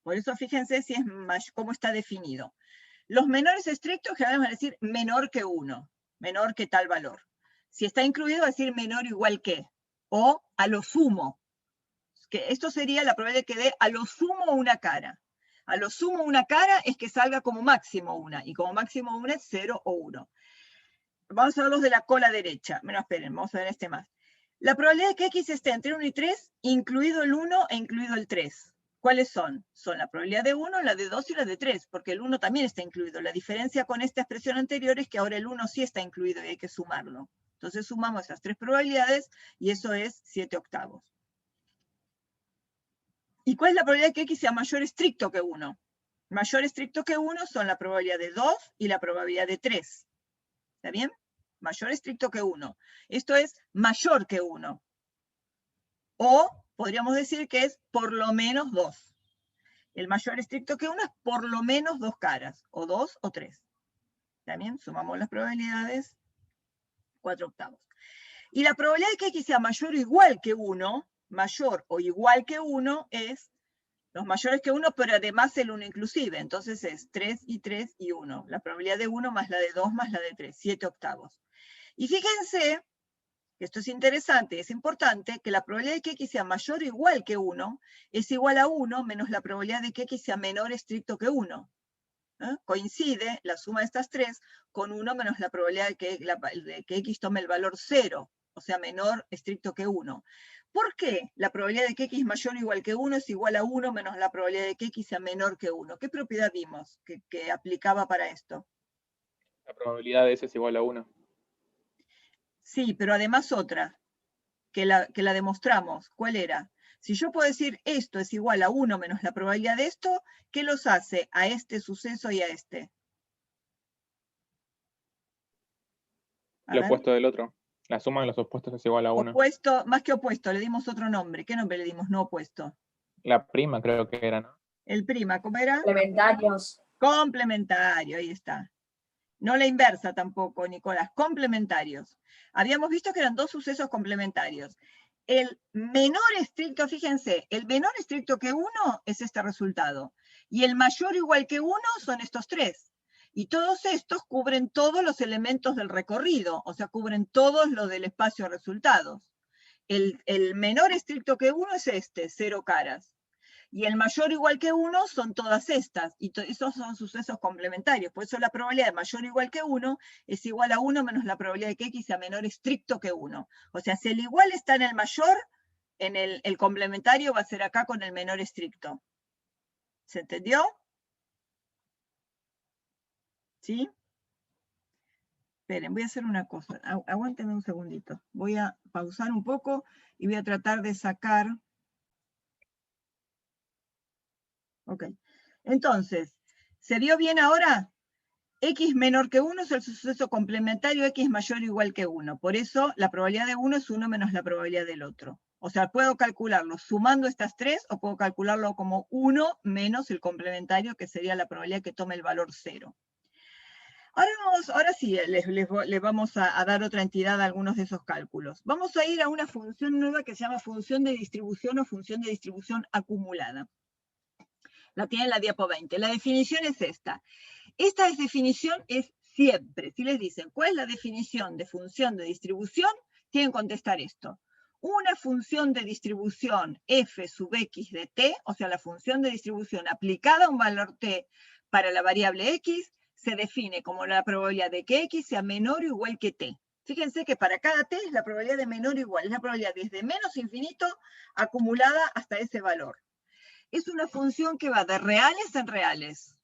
[SPEAKER 1] Por eso fíjense si es cómo está definido. Los menores estrictos generalmente van a decir menor que 1, menor que tal valor. Si está incluido va a decir menor o igual que, o a lo sumo. Que esto sería la probabilidad que dé a lo sumo una cara. A lo sumo una cara es que salga como máximo una, y como máximo una es 0 o 1. Vamos a ver los de la cola derecha. Bueno, esperen, vamos a ver este más. La probabilidad de que X esté entre 1 y 3, incluido el 1 e incluido el 3. ¿Cuáles son? Son la probabilidad de 1, la de 2 y la de 3, porque el 1 también está incluido. La diferencia con esta expresión anterior es que ahora el 1 sí está incluido y hay que sumarlo. Entonces sumamos esas 3 probabilidades y eso es 7 octavos. ¿Y cuál es la probabilidad de que X sea mayor estricto que 1? Mayor estricto que 1 son la probabilidad de 2 y la probabilidad de 3. ¿Está bien? Mayor estricto que 1. Esto es mayor que 1. O podríamos decir que es por lo menos 2. El mayor estricto que 1 es por lo menos 2 caras, o 2 o 3. ¿Está bien? Sumamos las probabilidades, 4 octavos. Y la probabilidad de que X sea mayor o igual que 1, mayor o igual que 1 es los mayores que 1, pero además el 1 inclusive. Entonces es 3 y 3 y 1. La probabilidad de 1 más la de 2 más la de 3, 7 octavos. Y fíjense, que esto es interesante, es importante, que la probabilidad de que X sea mayor o igual que 1 es igual a 1 menos la probabilidad de que X sea menor estricto que 1. Coincide la suma de estas 3 con 1 menos la probabilidad de que X tome el valor 0, o sea, menor estricto que 1. ¿Por qué la probabilidad de que X mayor o igual que 1 es igual a 1 menos la probabilidad de que X sea menor que 1? ¿Qué propiedad vimos que aplicaba para esto?
[SPEAKER 5] La probabilidad de S es igual a 1.
[SPEAKER 1] Sí, pero además otra, que la demostramos. ¿Cuál era? Si yo puedo decir esto es igual a 1 menos la probabilidad de esto, ¿qué los hace a este suceso y a este?
[SPEAKER 5] Lo opuesto del otro. La suma de los opuestos es igual a 1.
[SPEAKER 1] Opuesto, más que opuesto, le dimos otro nombre. ¿Qué nombre le dimos? No opuesto.
[SPEAKER 5] La prima creo que era, ¿no?
[SPEAKER 1] El prima, ¿cómo era?
[SPEAKER 8] Complementarios.
[SPEAKER 1] Complementario, ahí está. No la inversa tampoco, Nicolás. Complementarios. Habíamos visto que eran 2 sucesos complementarios. El menor estricto, fíjense, el menor estricto que 1 es este resultado. Y el mayor o igual que 1 son estos 3. Y todos estos cubren todos los elementos del recorrido, o sea, cubren todos los del espacio de resultados. El menor estricto que 1 es este, 0 caras. Y el mayor o igual que 1 son todas estas, y esos son sucesos complementarios. Por eso la probabilidad de mayor o igual que 1 es igual a 1 menos la probabilidad de que X sea menor estricto que 1. O sea, si el igual está en el mayor, en el complementario va a ser acá con el menor estricto. ¿Se entendió? ¿Sí? Esperen, voy a hacer una cosa. Aguántenme un segundito. Voy a pausar un poco y voy a tratar de sacar... Ok. Entonces, ¿se vio bien ahora? X menor que 1 es el suceso complementario, X mayor o igual que 1. Por eso, la probabilidad de uno es 1 menos la probabilidad del otro. O sea, puedo calcularlo sumando estas 3 o puedo calcularlo como 1 menos el complementario, que sería la probabilidad que tome el valor 0. Ahora sí, les vamos a dar otra entidad a algunos de esos cálculos. Vamos a ir a una función nueva que se llama función de distribución o función de distribución acumulada. La tiene en la diapo 20. La definición es esta. Esta definición es siempre. Si les dicen, ¿cuál es la definición de función de distribución? Tienen que contestar esto. Una función de distribución f sub x de t, o sea, la función de distribución aplicada a un valor t para la variable x, se define como la probabilidad de que x sea menor o igual que t. Fíjense que para cada t es la probabilidad de menor o igual, es la probabilidad desde menos infinito acumulada hasta ese valor. Es una función que va de reales en reales.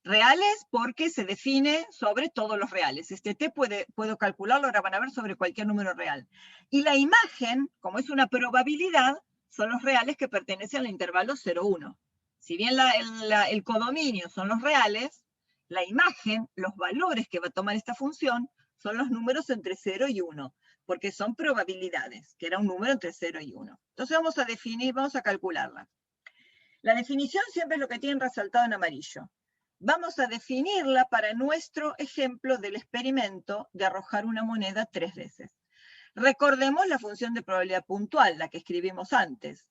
[SPEAKER 1] Reales porque se define sobre todos los reales. Este t puedo calcularlo, ahora van a ver, sobre cualquier número real. Y la imagen, como es una probabilidad, son los reales que pertenecen al intervalo 0,1. Si bien el codominio son los reales, la imagen, los valores que va a tomar esta función, son los números entre 0 y 1, porque son probabilidades, que era un número entre 0 y 1. Entonces vamos a definir, vamos a calcularla. La definición siempre es lo que tienen resaltado en amarillo. Vamos a definirla para nuestro ejemplo del experimento de arrojar una moneda 3 veces. Recordemos la función de probabilidad puntual, la que escribimos antes.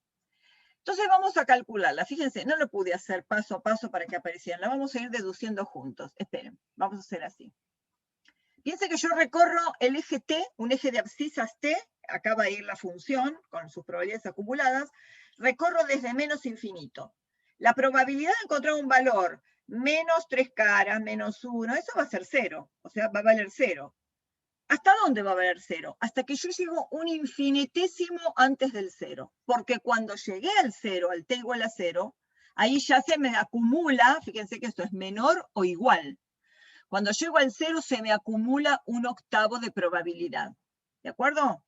[SPEAKER 1] Entonces vamos a calcularla. Fíjense, no lo pude hacer paso a paso para que aparecieran. La vamos a ir deduciendo juntos. Esperen, vamos a hacer así. Piensen que yo recorro el eje T, un eje de abscisas T, acá va a ir la función con sus probabilidades acumuladas, recorro desde menos infinito. La probabilidad de encontrar un valor menos 3 caras, menos 1, eso va a ser 0, o sea, va a valer 0. ¿Hasta dónde va a valer 0? Hasta que yo llego un infinitésimo antes del 0, porque cuando llegué al 0, al t igual a 0, ahí ya se me acumula, fíjense que esto es menor o igual. Cuando llego al 0 se me acumula un octavo de probabilidad. ¿De acuerdo?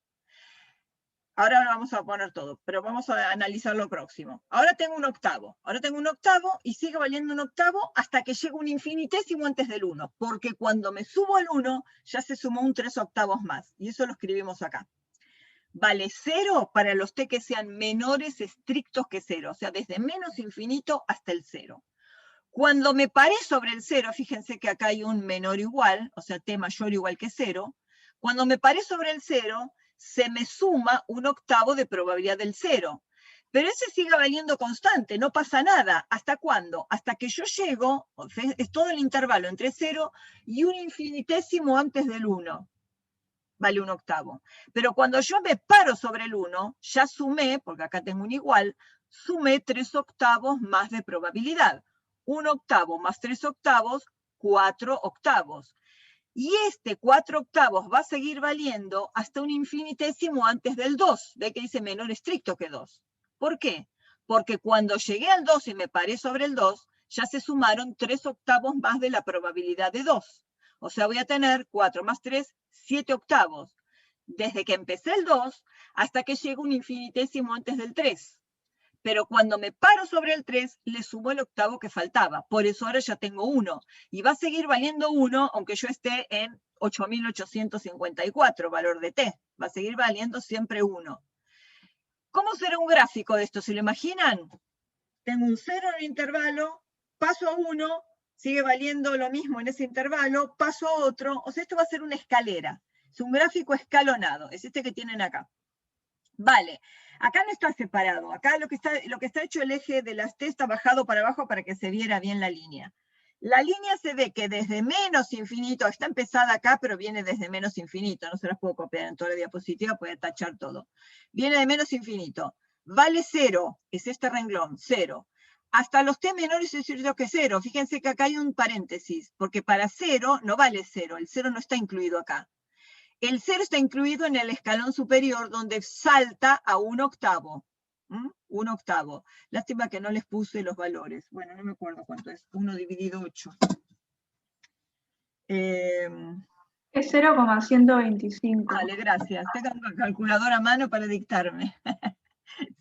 [SPEAKER 1] Ahora lo vamos a poner todo, pero vamos a analizar lo próximo. Ahora tengo un octavo. Ahora tengo un octavo y sigue valiendo un octavo hasta que llego un infinitésimo antes del 1. Porque cuando me subo al 1, ya se sumó un 3 octavos más. Y eso lo escribimos acá. Vale 0 para los t que sean menores estrictos que 0. O sea, desde menos infinito hasta el 0. Cuando me paré sobre el 0, fíjense que acá hay un menor igual, o sea, t mayor o igual que 0. Cuando me paré sobre el 0, se me suma un octavo de probabilidad del 0. Pero ese sigue valiendo constante, no pasa nada. ¿Hasta cuándo? Hasta que yo llego, es todo el intervalo entre 0 y un infinitésimo antes del 1. Vale un octavo. Pero cuando yo me paro sobre el 1, ya sumé, porque acá tengo un igual, sumé 3 octavos más de probabilidad. 1 octavo más 3 octavos, 4 octavos. Y este 4 octavos va a seguir valiendo hasta un infinitésimo antes del 2. Ve que dice menor estricto que 2. ¿Por qué? Porque cuando llegué al 2 y me paré sobre el 2, ya se sumaron 3 octavos más de la probabilidad de 2. O sea, voy a tener 4 más 3, 7 octavos. Desde que empecé el 2 hasta que llego un infinitésimo antes del 3. Pero cuando me paro sobre el 3, le sumo el octavo que faltaba. Por eso ahora ya tengo 1. Y va a seguir valiendo 1, aunque yo esté en 8.854, valor de t. Va a seguir valiendo siempre 1. ¿Cómo será un gráfico de esto? ¿Se lo imaginan? Tengo un 0 en el intervalo, paso a 1, sigue valiendo lo mismo en ese intervalo, paso a otro. O sea, esto va a ser una escalera. Es un gráfico escalonado. Es este que tienen acá. Vale, acá no está separado, acá lo que está hecho el eje de las T está bajado para abajo para que se viera bien la línea. La línea se ve que desde menos infinito, está empezada acá, pero viene desde menos infinito, no se las puedo copiar en toda la diapositiva, puede tachar todo. Viene de menos infinito, vale 0, es este renglón, 0. Hasta los t menores es cierto que 0, fíjense que acá hay un paréntesis, porque para 0 no vale 0, el 0 no está incluido acá. El 0 está incluido en el escalón superior donde salta a un octavo. Un octavo. Lástima que no les puse los valores. Bueno, no me acuerdo cuánto es. 1 dividido 8.
[SPEAKER 2] Es 0,125.
[SPEAKER 1] Vale, gracias. Tengo una calculadora a mano para dictarme.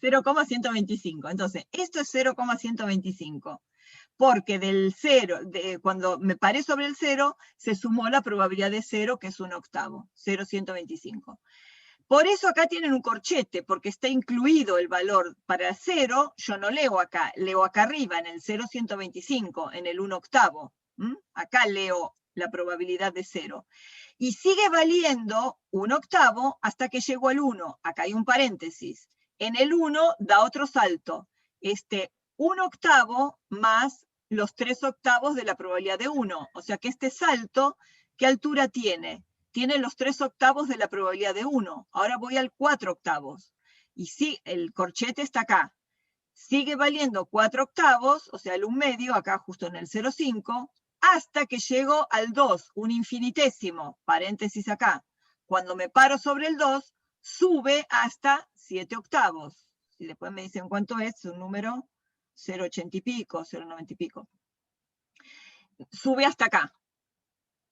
[SPEAKER 1] 0,125. Entonces, esto es 0,125. Porque del 0, cuando me paré sobre el 0, se sumó la probabilidad de 0, que es un octavo, 0,125. Por eso acá tienen un corchete, porque está incluido el valor para 0, yo no leo acá arriba, en el 0,125, en el 1 octavo. Acá leo la probabilidad de 0. Y sigue valiendo 1 octavo hasta que llego al 1. Acá hay un paréntesis. En el 1 da otro salto. 1 octavo más los 3 octavos de la probabilidad de 1. O sea que este salto, ¿qué altura tiene? Tiene los 3 octavos de la probabilidad de 1. Ahora voy al 4 octavos. Y sí, el corchete está acá. Sigue valiendo 4 octavos, o sea, el 1 medio, acá justo en el 0,5, hasta que llego al 2, un infinitésimo, paréntesis acá. Cuando me paro sobre el 2, sube hasta 7 octavos. Y después me dicen cuánto es un número 0,80 y pico, 0,90 y pico. Sube hasta acá.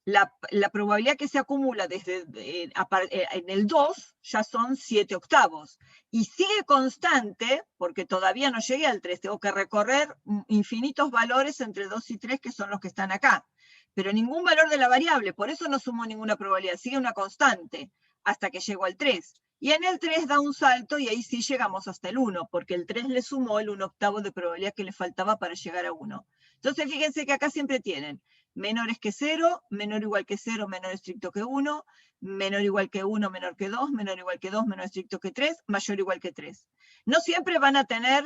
[SPEAKER 1] La probabilidad que se acumula desde en el 2 ya son 7 octavos. Y sigue constante, porque todavía no llegué al 3, tengo que recorrer infinitos valores entre 2 y 3, que son los que están acá. Pero ningún valor de la variable, por eso no sumo ninguna probabilidad, sigue una constante, hasta que llego al 3. Y en el 3 da un salto, y ahí sí llegamos hasta el 1, porque el 3 le sumó el 1 octavo de probabilidad que le faltaba para llegar a 1. Entonces fíjense que acá siempre tienen menores que 0, menor o igual que 0, menor estricto que 1, menor o igual que 1, menor que 2, menor o igual que 2, menor estricto que 3, mayor o igual que 3. No siempre van a tener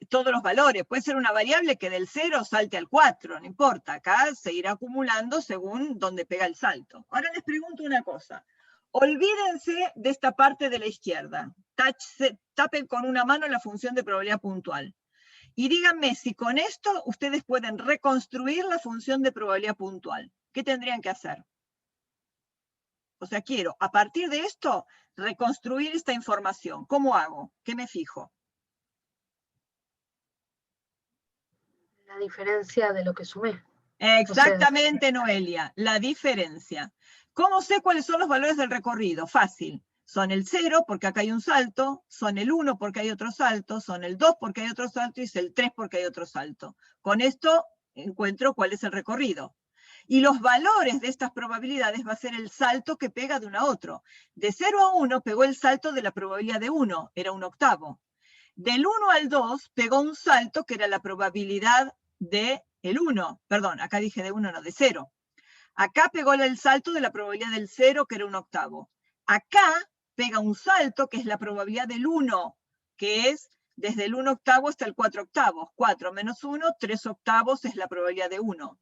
[SPEAKER 1] todos los valores. Puede ser una variable que del 0 salte al 4, no importa. Acá se irá acumulando según donde pega el salto. Ahora les pregunto una cosa. Olvídense de esta parte de la izquierda. Tapen con una mano la función de probabilidad puntual. Y díganme si con esto ustedes pueden reconstruir la función de probabilidad puntual. ¿Qué tendrían que hacer? O sea, quiero, a partir de esto, reconstruir esta información. ¿Cómo hago? ¿Qué me fijo?
[SPEAKER 7] La diferencia de lo que sumé.
[SPEAKER 1] Exactamente, Noelia, la diferencia. ¿Cómo sé cuáles son los valores del recorrido? Fácil. Son el 0 porque acá hay un salto, son el 1 porque hay otro salto, son el 2 porque hay otro salto y es el 3 porque hay otro salto. Con esto encuentro cuál es el recorrido. Y los valores de estas probabilidades va a ser el salto que pega de uno a otro. De 0 a 1 pegó el salto de la probabilidad de 1, era un octavo. Del 1 al 2 pegó un salto que era la probabilidad de el 1. Perdón, acá dije de 1, no, de 0. Acá pegó el salto de la probabilidad del 0, que era un octavo. Acá pega un salto, que es la probabilidad del 1, que es desde el 1 octavo hasta el 4 octavos. 4 menos 1, 3 octavos es la probabilidad de 1.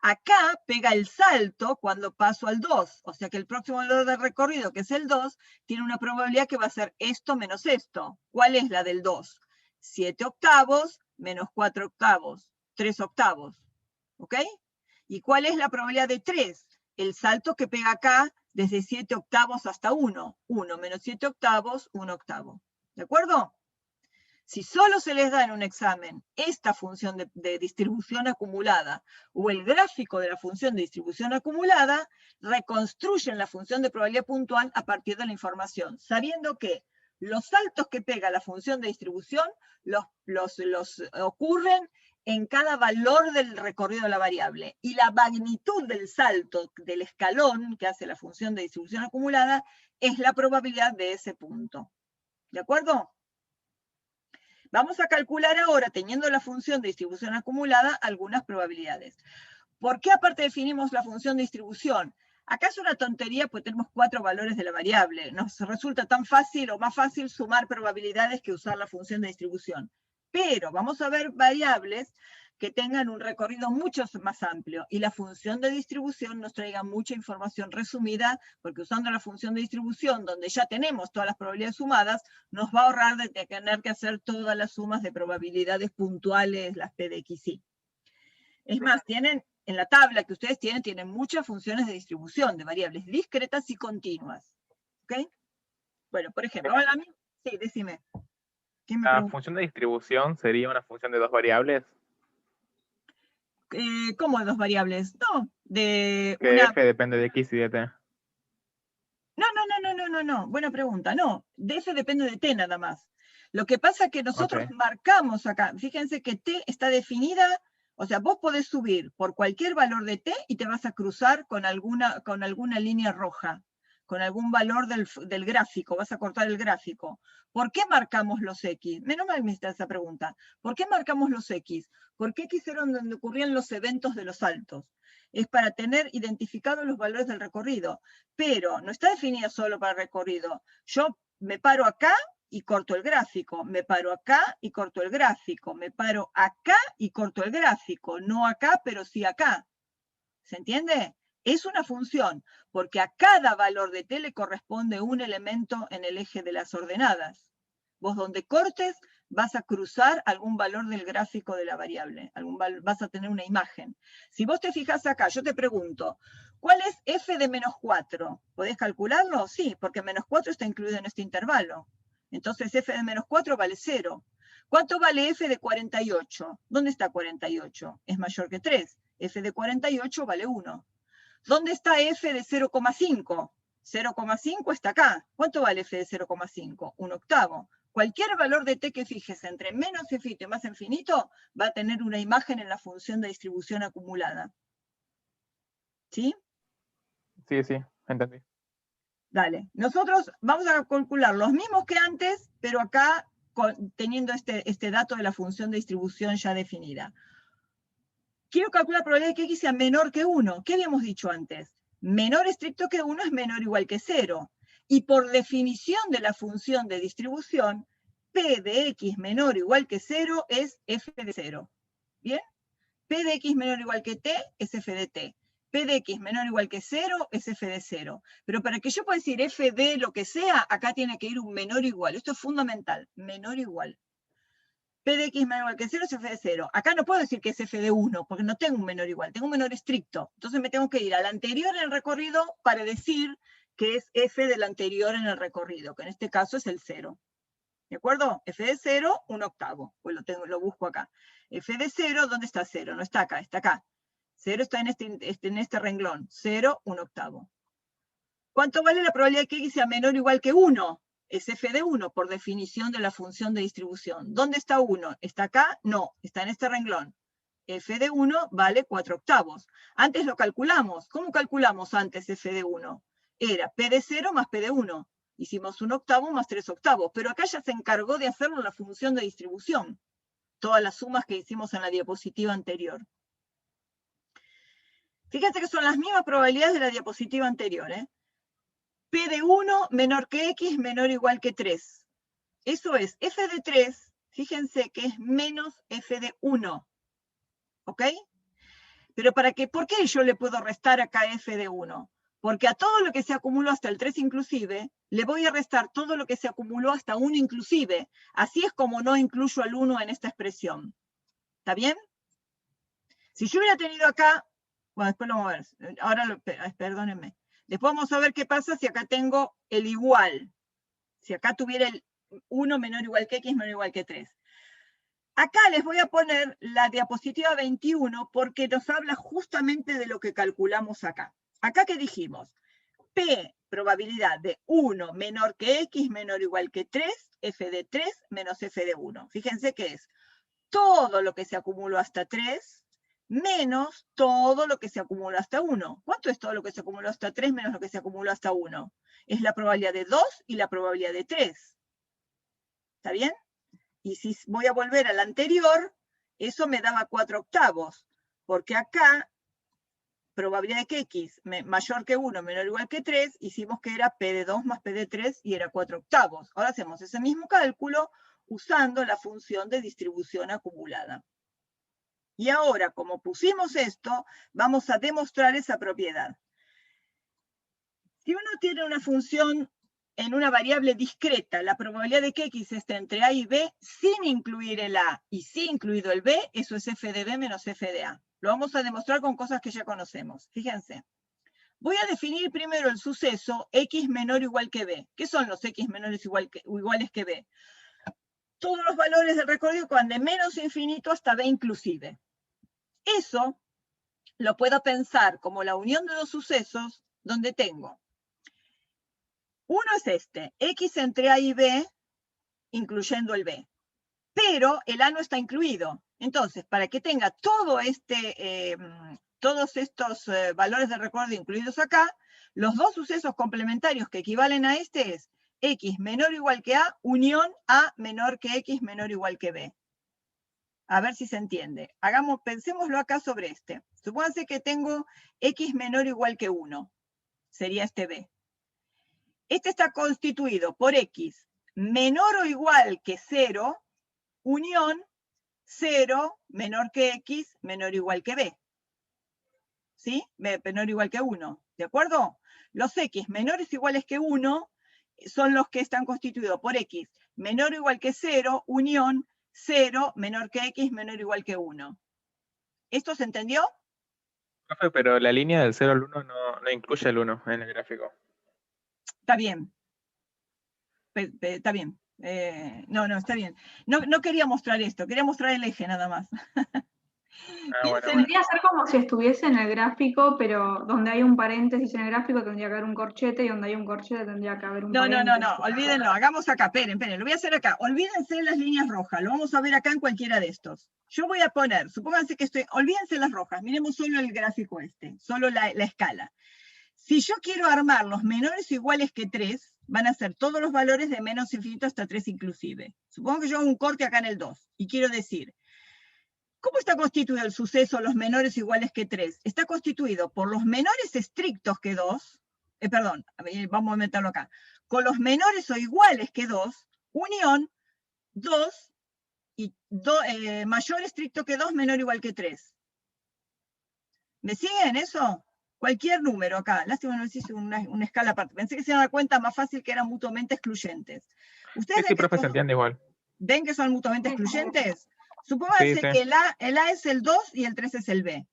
[SPEAKER 1] Acá pega el salto cuando paso al 2, o sea que el próximo valor de recorrido, que es el 2, tiene una probabilidad que va a ser esto menos esto. ¿Cuál es la del 2? 7 octavos menos 4 octavos, 3 octavos. ¿Ok? ¿Y cuál es la probabilidad de 3? El salto que pega acá desde 7 octavos hasta 1. 1 menos 7 octavos, 1 octavo. ¿De acuerdo? Si solo se les da en un examen esta función de distribución acumulada o el gráfico de la función de distribución acumulada, reconstruyen la función de probabilidad puntual a partir de la información, sabiendo que los saltos que pega la función de distribución los ocurren en cada valor del recorrido de la variable. Y la magnitud del salto del escalón que hace la función de distribución acumulada es la probabilidad de ese punto. ¿De acuerdo? Vamos a calcular ahora, teniendo la función de distribución acumulada, algunas probabilidades. ¿Por qué aparte definimos la función de distribución? Acá es una tontería porque tenemos 4 valores de la variable. Nos resulta tan fácil o más fácil sumar probabilidades que usar la función de distribución. Pero vamos a ver variables que tengan un recorrido mucho más amplio y la función de distribución nos traiga mucha información resumida, porque usando la función de distribución, donde ya tenemos todas las probabilidades sumadas, nos va a ahorrar de tener que hacer todas las sumas de probabilidades puntuales, las P de X, Y. Es más, tienen, en la tabla que ustedes tienen muchas funciones de distribución de variables discretas y continuas. ¿Ok? Bueno, por ejemplo, ahora a mí, sí, decime.
[SPEAKER 5] La función de distribución sería una función de dos variables.
[SPEAKER 1] ¿Cómo de dos variables? No, de
[SPEAKER 5] que
[SPEAKER 1] una...
[SPEAKER 5] f depende de x y de t.
[SPEAKER 1] No, buena pregunta. No, de f depende de t nada más. Lo que pasa es que nosotros marcamos acá, fíjense que t está definida, o sea, vos podés subir por cualquier valor de t y te vas a cruzar con alguna línea roja, con algún valor del gráfico, vas a cortar el gráfico. ¿Por qué marcamos los X? Menos mal me está esa pregunta. ¿Por qué marcamos los X? Porque X era donde ocurrían los eventos de los saltos. Es para tener identificados los valores del recorrido, pero no está definida solo para recorrido. Yo me paro acá y corto el gráfico, me paro acá y corto el gráfico, me paro acá y corto el gráfico, no acá, pero sí acá. ¿Se entiende? Es una función, porque a cada valor de t le corresponde un elemento en el eje de las ordenadas. Vos donde cortes, vas a cruzar algún valor del gráfico de la variable, vas a tener una imagen. Si vos te fijas acá, yo te pregunto, ¿cuál es f de menos 4? ¿Podés calcularlo? Sí, porque menos 4 está incluido en este intervalo. Entonces f de menos 4 vale 0. ¿Cuánto vale f de 48? ¿Dónde está 48? Es mayor que 3. F de 48 vale 1. ¿Dónde está f de 0,5? 0,5 está acá. ¿Cuánto vale f de 0,5? 1/8. Cualquier valor de t que fijes entre menos infinito y más infinito va a tener una imagen en la función de distribución acumulada. ¿Sí?
[SPEAKER 5] Sí, sí, entendí.
[SPEAKER 1] Dale. Nosotros vamos a calcular los mismos que antes, pero acá teniendo este dato de la función de distribución ya definida. Quiero calcular la probabilidad de que x sea menor que 1. ¿Qué habíamos dicho antes? Menor estricto que 1 es menor o igual que 0. Y por definición de la función de distribución, P de x menor o igual que 0 es f de 0. ¿Bien? P de x menor o igual que t es f de t. P de x menor o igual que 0 es f de 0. Pero para que yo pueda decir f de lo que sea, acá tiene que ir un menor o igual. Esto es fundamental. Menor o igual. P de x menor o igual que 0 es f de 0. Acá no puedo decir que es f de 1, porque no tengo un menor igual, tengo un menor estricto. Entonces me tengo que ir al anterior en el recorrido para decir que es f del anterior en el recorrido, que en este caso es el 0. ¿De acuerdo? F de 0, 1/8. Pues lo busco acá. F de 0, ¿dónde está 0? No está acá, está acá. 0 está en este renglón. 0, 1/8. ¿Cuánto vale la probabilidad de que x sea menor o igual que 1? Es f de 1, por definición de la función de distribución. ¿Dónde está 1? ¿Está acá? No, está en este renglón. F de 1 vale 4/8. Antes lo calculamos. ¿Cómo calculamos antes f de 1? Era p de 0 más p de 1. Hicimos 1/8 más 3/8. Pero acá ya se encargó de hacerlo la función de distribución. Todas las sumas que hicimos en la diapositiva anterior. Fíjense que son las mismas probabilidades de la diapositiva anterior, ¿eh? P de 1 menor que x menor o igual que 3. Eso es, f de 3, fíjense que es menos f de 1. ¿Ok? Pero ¿por qué yo le puedo restar acá f de 1? Porque a todo lo que se acumuló hasta el 3 inclusive, le voy a restar todo lo que se acumuló hasta 1 inclusive. Así es como no incluyo al 1 en esta expresión. ¿Está bien? Si yo hubiera tenido acá, bueno, después lo vamos a ver. Ahora, perdónenme. Después vamos a ver qué pasa si acá tengo el igual. Si acá tuviera el 1 menor o igual que x menor o igual que 3. Acá les voy a poner la diapositiva 21 porque nos habla justamente de lo que calculamos acá. Acá que dijimos, P, probabilidad de 1 menor que x menor o igual que 3, f de 3 menos f de 1. Fíjense que es todo lo que se acumuló hasta 3 menos todo lo que se acumuló hasta 1. ¿Cuánto es todo lo que se acumuló hasta 3 menos lo que se acumuló hasta 1? Es la probabilidad de 2 y la probabilidad de 3. ¿Está bien? Y si voy a volver al anterior, eso me daba 4/8, porque acá, probabilidad de que x mayor que 1, menor o igual que 3, hicimos que era p de 2 más p de 3 y era 4/8. Ahora hacemos ese mismo cálculo usando la función de distribución acumulada. Y ahora, como pusimos esto, vamos a demostrar esa propiedad. Si uno tiene una función en una variable discreta, la probabilidad de que x esté entre a y b sin incluir el a y sin incluido el b, eso es f de b menos f de a. Lo vamos a demostrar con cosas que ya conocemos. Fíjense. Voy a definir primero el suceso x menor o igual que b. ¿Qué son los x menores o iguales que b? Todos los valores del recorrido que van de menos infinito hasta b inclusive. Eso lo puedo pensar como la unión de dos sucesos donde tengo. Uno es este, x entre a y b, incluyendo el b. Pero el a no está incluido. Entonces, para que tenga todos estos valores de recorrido incluidos acá, los dos sucesos complementarios que equivalen a este es x menor o igual que a, unión a menor que x menor o igual que b. A ver si se entiende. Pensémoslo acá sobre este. Supónganse que tengo x menor o igual que 1. Sería este b. Este está constituido por x menor o igual que 0, unión 0 menor que x menor o igual que b. ¿Sí? Menor o igual que 1. ¿De acuerdo? Los x menores o iguales que 1 son los que están constituidos por x menor o igual que 0, unión 0 menor que x menor o igual que 1. ¿Esto se entendió?
[SPEAKER 5] Profe, pero la línea del 0 al 1 no incluye el 1 en el gráfico.
[SPEAKER 1] Está bien. Está bien. No, está bien. No quería mostrar esto, quería mostrar el eje nada más.
[SPEAKER 5] Bueno.
[SPEAKER 2] Tendría que ser como si estuviese en el gráfico, pero donde hay un paréntesis en el gráfico tendría que haber un corchete, y donde hay un corchete tendría que haber un paréntesis.
[SPEAKER 1] No, olvídenlo, hagamos acá, esperen, lo voy a hacer acá. Olvídense las líneas rojas, lo vamos a ver acá en cualquiera de estos. Yo voy a poner, supónganse que olvídense las rojas, miremos solo el gráfico solo la escala. Si yo quiero armar los menores o iguales que 3, van a ser todos los valores de menos infinito hasta 3 inclusive. Supongo que yo hago un corte acá en el 2, y quiero decir, ¿cómo está constituido el suceso los menores o iguales que 3? Está constituido por los menores estrictos que 2, perdón, vamos a meterlo acá, con los menores o iguales que 2, unión 2 y mayor estricto que 2, menor o igual que 3. ¿Me siguen eso? Cualquier número acá. Lástima no hice una escala aparte. Pensé que se daban cuenta más fácil que eran mutuamente excluyentes. ¿Ustedes
[SPEAKER 5] Sí, profe, se entiende igual.
[SPEAKER 1] ¿Ven que son mutuamente excluyentes? Supónganse que el A es el 2 y el 3 es el B.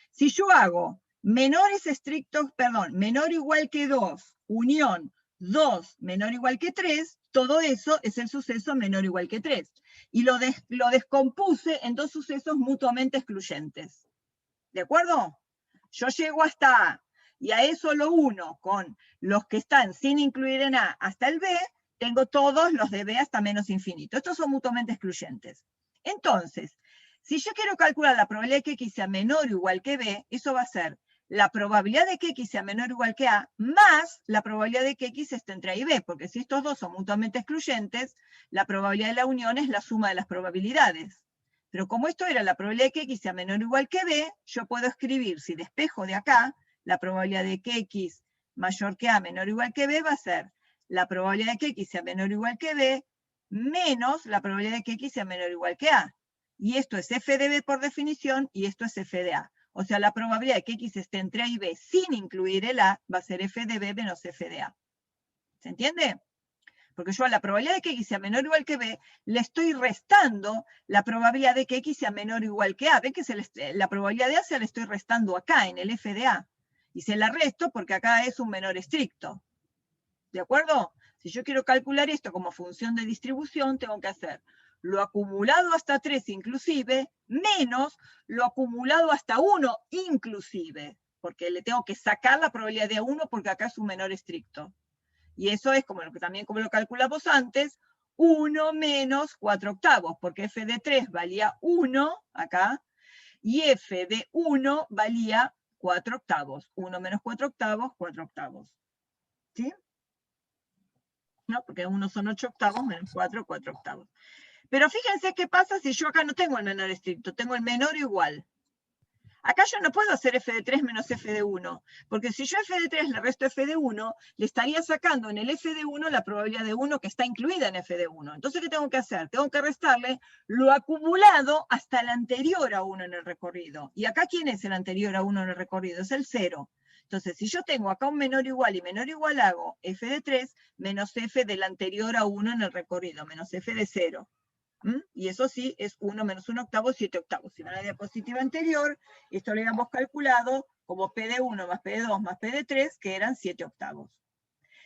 [SPEAKER 1] Si yo hago menores estrictos, menor o igual que 2, unión 2 menor o igual que 3, todo eso es el suceso menor o igual que 3. Y lo descompuse en dos sucesos mutuamente excluyentes. ¿De acuerdo? Yo llego hasta A, y a eso lo uno con los que están sin incluir en A hasta el B, tengo todos los de B hasta menos infinito. Estos son mutuamente excluyentes. Entonces, si yo quiero calcular la probabilidad de que X sea menor o igual que B, eso va a ser la probabilidad de que X sea menor o igual que A, más la probabilidad de que X esté entre A y B, porque si estos dos son mutuamente excluyentes, la probabilidad de la unión es la suma de las probabilidades. Pero como esto era la probabilidad de que X sea menor o igual que B, yo puedo escribir, si despejo de acá, la probabilidad de que X mayor que A menor o igual que B va a ser la probabilidad de que X sea menor o igual que B menos la probabilidad de que X sea menor o igual que A. Y esto es f de B por definición y esto es f de A. O sea, la probabilidad de que X esté entre A y B sin incluir el A va a ser f de B menos f de A. ¿Se entiende? Porque yo a la probabilidad de que X sea menor o igual que B, le estoy restando la probabilidad de que X sea menor o igual que A. ¿Ven que la probabilidad de A se la estoy restando acá, en el f de A? Y se la resto porque acá es un menor estricto. ¿De acuerdo? Si yo quiero calcular esto como función de distribución, tengo que hacer lo acumulado hasta 3 inclusive, menos lo acumulado hasta 1 inclusive, porque le tengo que sacar la probabilidad de 1 porque acá es un menor estricto. Y eso es como lo calculamos antes, 1 menos 4 octavos, porque f de 3 valía 1 acá, y f de 1 valía 4 octavos. 1 menos 4 octavos, 4 octavos. ¿Sí? ¿No? Porque 1 son 8 octavos, menos 4, 4 octavos. Pero fíjense qué pasa si yo acá no tengo el menor estricto, tengo el menor igual. Acá yo no puedo hacer f de 3 menos f de 1, porque si yo f de 3 le resto f de 1, le estaría sacando en el f de 1 la probabilidad de 1 que está incluida en f de 1. Entonces, ¿qué tengo que hacer? Tengo que restarle lo acumulado hasta el anterior a 1 en el recorrido. ¿Y acá quién es el anterior a 1 en el recorrido? Es el 0. Entonces, si yo tengo acá un menor igual y menor igual, hago f de 3 menos f del anterior a 1 en el recorrido, menos f de 0. Y eso sí, es 1 menos 1 octavo, 7 octavos. Si van a la diapositiva anterior, esto lo habíamos calculado como P de 1 más P de 2 más P de 3, que eran 7 octavos.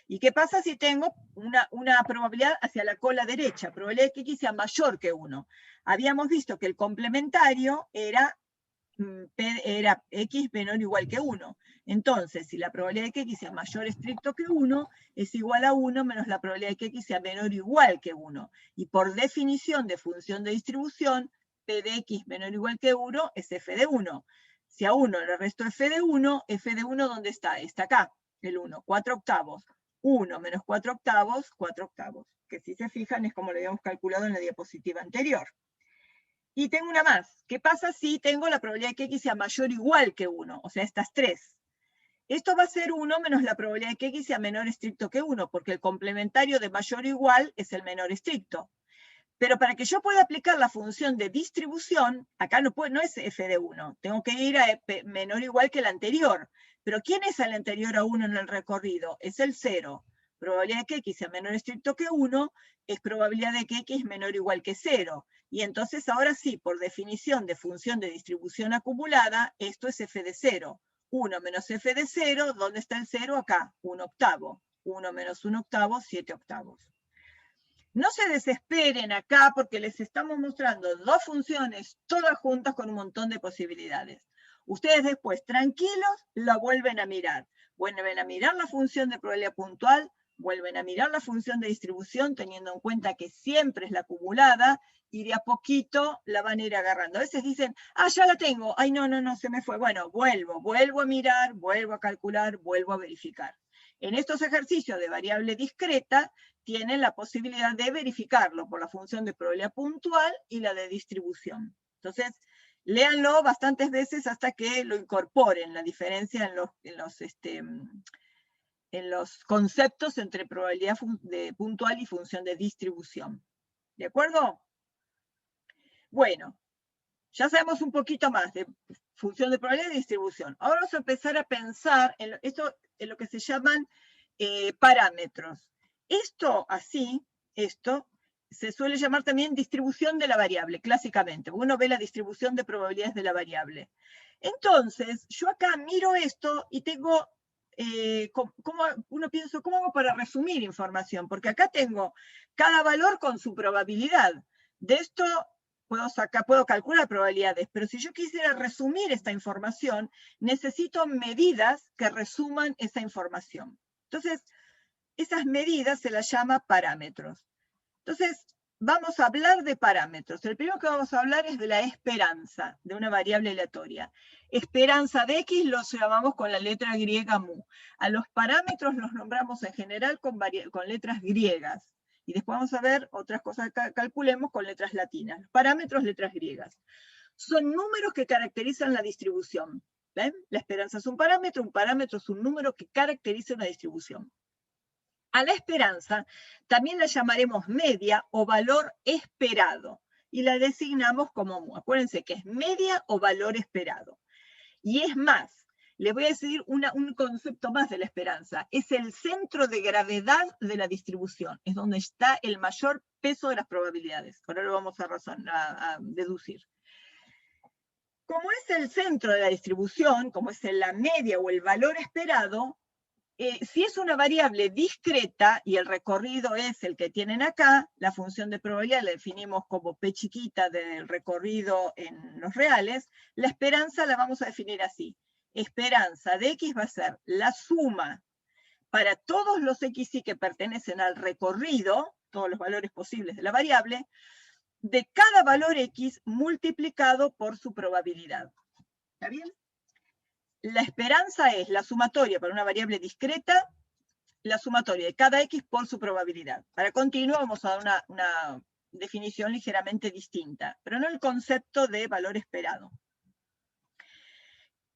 [SPEAKER 1] ¿Y qué pasa si tengo una probabilidad hacia la cola derecha? Probabilidad de que X sea mayor que 1. Habíamos visto que el complementario era X menor o igual que 1. Entonces, si la probabilidad de que X sea mayor estricto que 1, es igual a 1 menos la probabilidad de que X sea menor o igual que 1. Y por definición de función de distribución, P de X menor o igual que 1 es f de 1. Si a 1 le resto f de 1, ¿dónde está? Está acá, el 1, 4 octavos. 1 menos 4 octavos, 4 octavos. Que si se fijan es como lo habíamos calculado en la diapositiva anterior. Y tengo una más. ¿Qué pasa si tengo la probabilidad de que X sea mayor o igual que 1? O sea, estas tres. Esto va a ser 1 menos la probabilidad de que X sea menor estricto que 1, porque el complementario de mayor o igual es el menor estricto. Pero para que yo pueda aplicar la función de distribución, acá no es f de 1. Tengo que ir a menor o igual que el anterior. Pero ¿quién es el anterior a 1 en el recorrido? Es el 0. probabilidad de que x sea menor o estricto que 1, es probabilidad de que x es menor o igual que 0. Y entonces ahora sí, por definición de función de distribución acumulada, esto es f de 0. 1 menos f de 0, ¿dónde está el 0? Acá, 1/8. 1 menos 1/8, 7/8. No se desesperen acá porque les estamos mostrando dos funciones todas juntas con un montón de posibilidades. Ustedes después, tranquilos, la vuelven a mirar. Vuelven a mirar la función de probabilidad puntual, vuelven a mirar la función de distribución teniendo en cuenta que siempre es la acumulada y de a poquito la van a ir agarrando. A veces dicen, ah, ya la tengo, ay, no, se me fue. Bueno, vuelvo a mirar, vuelvo a calcular, vuelvo a verificar. En estos ejercicios de variable discreta tienen la posibilidad de verificarlo por la función de probabilidad puntual y la de distribución. Entonces, léanlo bastantes veces hasta que lo incorporen, la diferencia en los conceptos entre probabilidad puntual y función de distribución. ¿De acuerdo? Bueno, ya sabemos un poquito más de función de probabilidad y distribución. Ahora vamos a empezar a pensar en lo que se llaman parámetros. Esto se suele llamar también distribución de la variable, clásicamente. Uno ve la distribución de probabilidades de la variable. Entonces, yo acá miro esto y tengo, ¿cómo hago para resumir información? Porque acá tengo cada valor con su probabilidad. De esto puedo calcular probabilidades, pero si yo quisiera resumir esta información, necesito medidas que resuman esa información. Entonces, esas medidas se las llama parámetros. Entonces, vamos a hablar de parámetros. El primero que vamos a hablar es de la esperanza, de una variable aleatoria. Esperanza de x los llamamos con la letra griega mu. A los parámetros los nombramos en general con letras griegas. Y después vamos a ver otras cosas que calculemos con letras latinas. Parámetros, letras griegas. Son números que caracterizan la distribución. ¿Ven? La esperanza es un parámetro es un número que caracteriza una distribución. A la esperanza también la llamaremos media o valor esperado. Y la designamos como mu. Acuérdense que es media o valor esperado. Y es más, les voy a decir un concepto más de la esperanza. Es el centro de gravedad de la distribución. Es donde está el mayor peso de las probabilidades. Ahora lo vamos a deducir. Como es el centro de la distribución, como es la media o el valor esperado, si es una variable discreta y el recorrido es el que tienen acá, la función de probabilidad la definimos como p chiquita del recorrido en los reales, la esperanza la vamos a definir así. Esperanza de x va a ser la suma para todos los xy que pertenecen al recorrido, todos los valores posibles de la variable, de cada valor x multiplicado por su probabilidad. ¿Está bien? La esperanza es la sumatoria para una variable discreta, la sumatoria de cada x por su probabilidad. Para continuo vamos a dar una definición ligeramente distinta, pero no el concepto de valor esperado.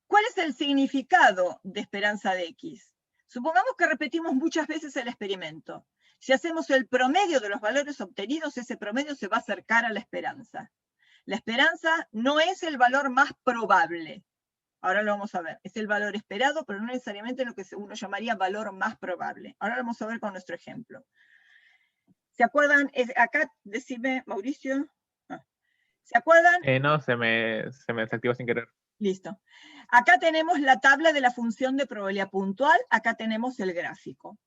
[SPEAKER 1] ¿Cuál es el significado de esperanza de x? Supongamos que repetimos muchas veces el experimento. Si hacemos el promedio de los valores obtenidos, ese promedio se va a acercar a la esperanza. La esperanza no es el valor más probable. Ahora lo vamos a ver. Es el valor esperado, pero no necesariamente lo que uno llamaría valor más probable. Ahora lo vamos a ver con nuestro ejemplo. ¿Se acuerdan? Acá, decime, Mauricio. ¿Se acuerdan?
[SPEAKER 5] No, se me desactivó sin querer.
[SPEAKER 1] Listo. Acá tenemos la tabla de la función de probabilidad puntual, acá tenemos el gráfico.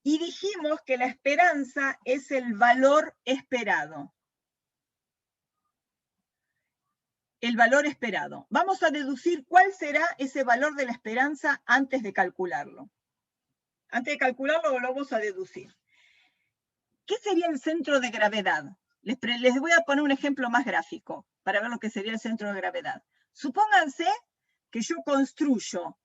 [SPEAKER 1] Y dijimos que la esperanza es el valor esperado. El valor esperado. Vamos a deducir cuál será ese valor de la esperanza antes de calcularlo. Antes de calcularlo lo vamos a deducir. ¿Qué sería el centro de gravedad? Les voy a poner un ejemplo más gráfico para ver lo que sería el centro de gravedad. Supónganse que yo construyo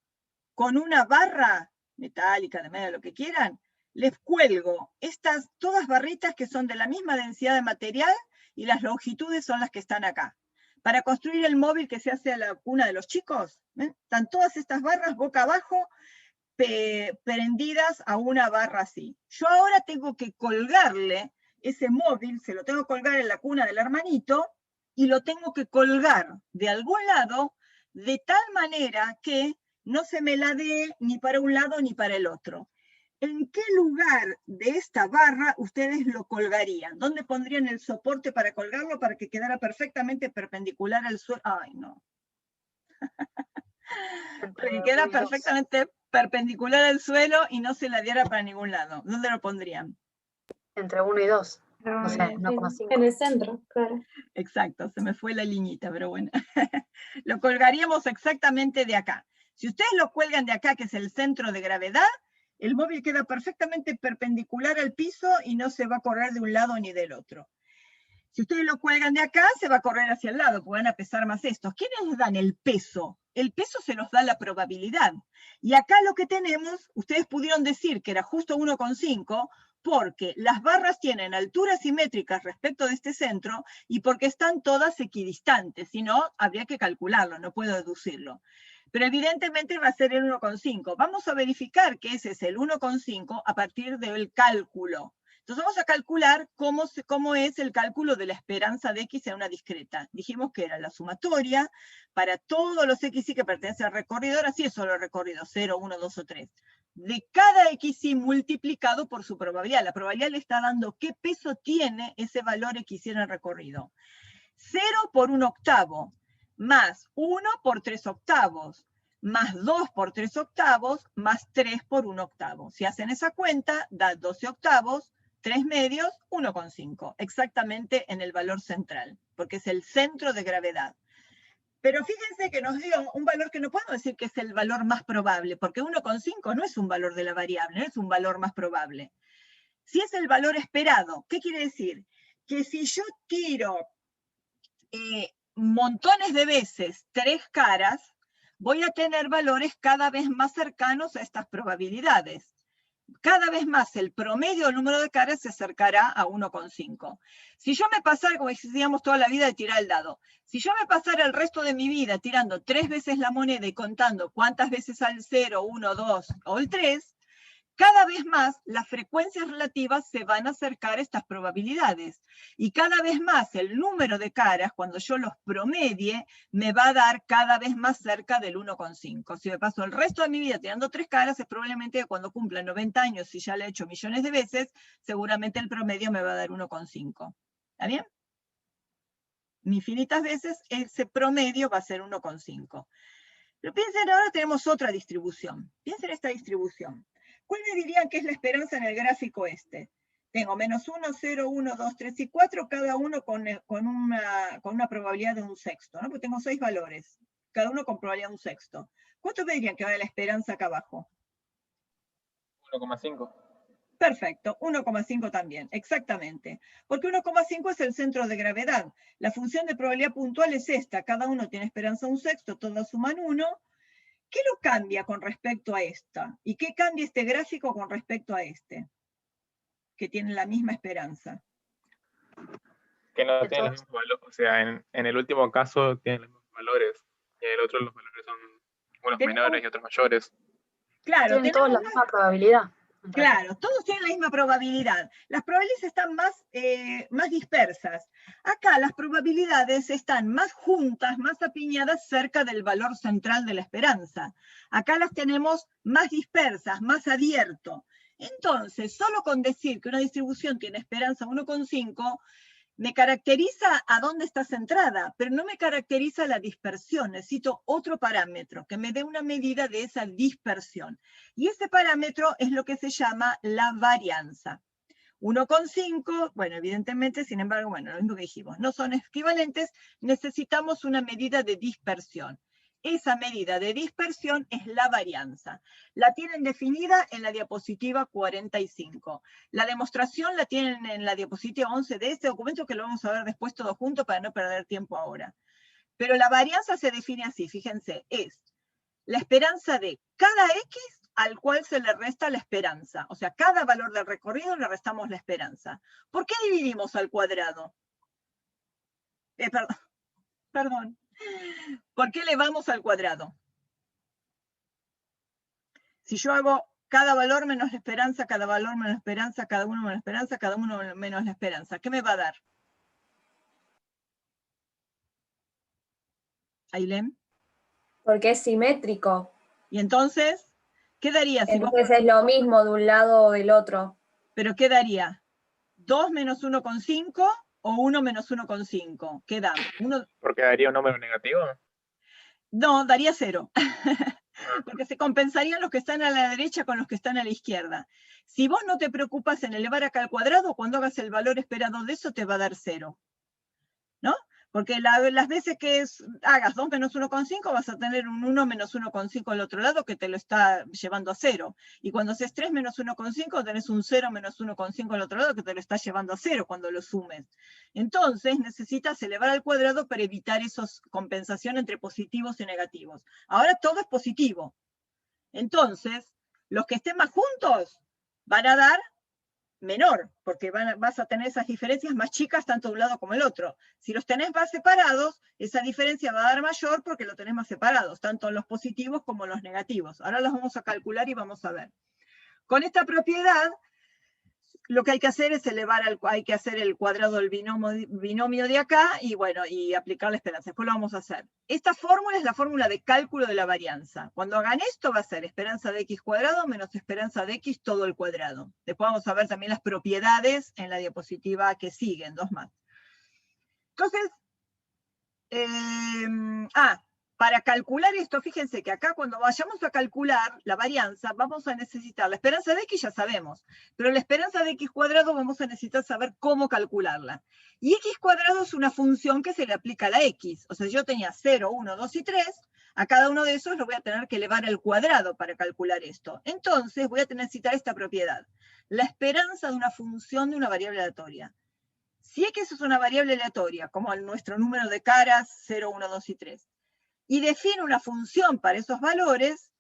[SPEAKER 1] con una barra metálica, de medio, lo que quieran, les cuelgo estas todas barritas que son de la misma densidad de material y las longitudes son las que están acá. Para construir el móvil que se hace a la cuna de los chicos, ¿ven? Están todas estas barras boca abajo prendidas a una barra así. Yo ahora tengo que colgarle ese móvil, se lo tengo que colgar en la cuna del hermanito, y lo tengo que colgar de algún lado de tal manera que no se me ladee ni para un lado ni para el otro. ¿En qué lugar de esta barra ustedes lo colgarían? ¿Dónde pondrían el soporte para colgarlo para que quedara perfectamente perpendicular al suelo? Ay, no. Para que quedara perfectamente perpendicular al suelo y no se la diera para ningún lado. ¿Dónde lo pondrían?
[SPEAKER 7] Entre 1 y 2. O sea,
[SPEAKER 3] En
[SPEAKER 7] 1,5.
[SPEAKER 3] el centro, claro.
[SPEAKER 1] Exacto, se me fue la liñita, pero bueno. Lo colgaríamos exactamente de acá. Si ustedes lo cuelgan de acá, que es el centro de gravedad, el móvil queda perfectamente perpendicular al piso y no se va a correr de un lado ni del otro. Si ustedes lo cuelgan de acá, se va a correr hacia el lado, porque van a pesar más estos. ¿Quiénes les dan el peso? El peso se nos da la probabilidad. Y acá lo que tenemos, ustedes pudieron decir que era justo 1,5, porque las barras tienen alturas simétricas respecto de este centro y porque están todas equidistantes, si no, habría que calcularlo, no puedo deducirlo. Pero evidentemente va a ser el 1,5. Vamos a verificar que ese es el 1,5 a partir del cálculo. Entonces vamos a calcular cómo es el cálculo de la esperanza de x en una discreta. Dijimos que era la sumatoria para todos los xy que pertenecen al recorrido, ahora sí es solo el recorrido, 0, 1, 2 o 3. De cada xy multiplicado por su probabilidad. La probabilidad le está dando qué peso tiene ese valor xy en el recorrido. 0 por 1/8, más 1 por 3/8, más 2 por 3/8, más 3 por 1/8. Si hacen esa cuenta, da 12/8, 3 medios, 1,5, exactamente en el valor central, porque es el centro de gravedad. Pero fíjense que nos dio un valor que no podemos decir que es el valor más probable, porque 1,5 no es un valor de la variable, no es un valor más probable. Si es el valor esperado, ¿qué quiere decir? Que si yo tiro montones de veces 3 caras, voy a tener valores cada vez más cercanos a estas probabilidades. Cada vez más el promedio del número de caras se acercará a 1,5. Si yo me pasara, como decíamos toda la vida, de tirar el dado, si yo me pasara el resto de mi vida tirando 3 veces la moneda y contando cuántas veces al 0, 1, 2 o el 3, cada vez más las frecuencias relativas se van a acercar a estas probabilidades. Y cada vez más el número de caras, cuando yo los promedie, me va a dar cada vez más cerca del 1,5. Si me paso el resto de mi vida tirando 3 caras, es probablemente que cuando cumpla 90 años, si ya lo he hecho millones de veces, seguramente el promedio me va a dar 1,5. ¿Está bien? Infinitas veces ese promedio va a ser 1,5. Pero piensen, ahora tenemos otra distribución. Piensen esta distribución. ¿Cuál me dirían que es la esperanza en el gráfico este? Tengo menos 1, 0, 1, 2, 3 y 4, cada uno con una probabilidad de 1/6, ¿no? Porque tengo 6 valores, cada uno con probabilidad de 1/6. ¿Cuánto me dirían que va de la esperanza acá abajo?
[SPEAKER 5] 1,5.
[SPEAKER 1] Perfecto, 1,5 también, exactamente. Porque 1,5 es el centro de gravedad. La función de probabilidad puntual es esta, cada uno tiene esperanza 1/6, todas suman 1. ¿Qué lo cambia con respecto a esta? ¿Y qué cambia este gráfico con respecto a este? Que tiene la misma esperanza.
[SPEAKER 5] Que no tienen los mismos valores. O sea, en el último caso tienen los mismos valores. Y en el otro los valores son unos menores y otros mayores.
[SPEAKER 1] Claro,
[SPEAKER 7] tienen todos la misma probabilidad.
[SPEAKER 1] Claro, todos tienen la misma probabilidad. Las probabilidades están más dispersas. Acá las probabilidades están más juntas, más apiñadas cerca del valor central de la esperanza. Acá las tenemos más dispersas, más abierto. Entonces, solo con decir que una distribución tiene esperanza 1,5, me caracteriza a dónde está centrada, pero no me caracteriza la dispersión. Necesito otro parámetro que me dé una medida de esa dispersión. Y ese parámetro es lo que se llama la varianza. 1,5, bueno, evidentemente, sin embargo, bueno, lo mismo que dijimos, no son equivalentes, necesitamos una medida de dispersión. Esa medida de dispersión es la varianza. La tienen definida en la diapositiva 45. La demostración la tienen en la diapositiva 11 de este documento, que lo vamos a ver después todos juntos para no perder tiempo ahora. Pero la varianza se define así, fíjense, es la esperanza de cada x al cual se le resta la esperanza. O sea, cada valor del recorrido le restamos la esperanza. ¿Por qué dividimos al cuadrado? Perdón. ¿Por qué elevamos al cuadrado? Si yo hago cada valor menos la esperanza, cada valor menos la esperanza, cada uno menos la esperanza, cada uno menos la esperanza, ¿qué me va a dar? ¿Ailén?
[SPEAKER 8] Porque es simétrico.
[SPEAKER 1] Y entonces, ¿Qué daría si vos...
[SPEAKER 8] Entonces es lo mismo de un lado o del otro.
[SPEAKER 1] ¿Pero qué daría? ¿2 menos 1,5 o 1 menos 1,5? ¿Qué da?
[SPEAKER 5] ¿Porque daría un número negativo?
[SPEAKER 1] No, daría 0. Porque se compensarían los que están a la derecha con los que están a la izquierda. Si vos no te preocupas en elevar acá al cuadrado, cuando hagas el valor esperado de eso te va a dar 0. ¿No? Porque las veces que hagas 2 menos 1,5 vas a tener un 1 menos 1,5 al otro lado que te lo está llevando a 0. Y cuando haces 3 menos 1,5 tenés un 0 menos 1,5 al otro lado que te lo está llevando a 0 cuando lo sumes. Entonces necesitas elevar al cuadrado para evitar esas compensaciones entre positivos y negativos. Ahora todo es positivo. Entonces, los que estén más juntos van a dar menor, porque vas a tener esas diferencias más chicas tanto de un lado como el otro. Si los tenés más separados, esa diferencia va a dar mayor porque lo tenés más separados, tanto los positivos como los negativos. Ahora los vamos a calcular y vamos a ver. Con esta propiedad, lo que hay que hacer es hay que hacer el cuadrado del binomio de acá y bueno, y aplicar la esperanza. Después lo vamos a hacer. Esta fórmula es la fórmula de cálculo de la varianza. Cuando hagan esto va a ser esperanza de x cuadrado menos esperanza de x todo el cuadrado. Después vamos a ver también las propiedades en la diapositiva que siguen, 2 más. Entonces, para calcular esto, fíjense que acá cuando vayamos a calcular la varianza, vamos a necesitar la esperanza de x, ya sabemos, pero la esperanza de x cuadrado vamos a necesitar saber cómo calcularla. Y x cuadrado es una función que se le aplica a la x. O sea, yo tenía 0, 1, 2 y 3, a cada uno de esos lo voy a tener que elevar al cuadrado para calcular esto. Entonces voy a necesitar esta propiedad, la esperanza de una función de una variable aleatoria. Si x es una variable aleatoria, como nuestro número de caras, 0, 1, 2 y 3, y define una función para esos valores,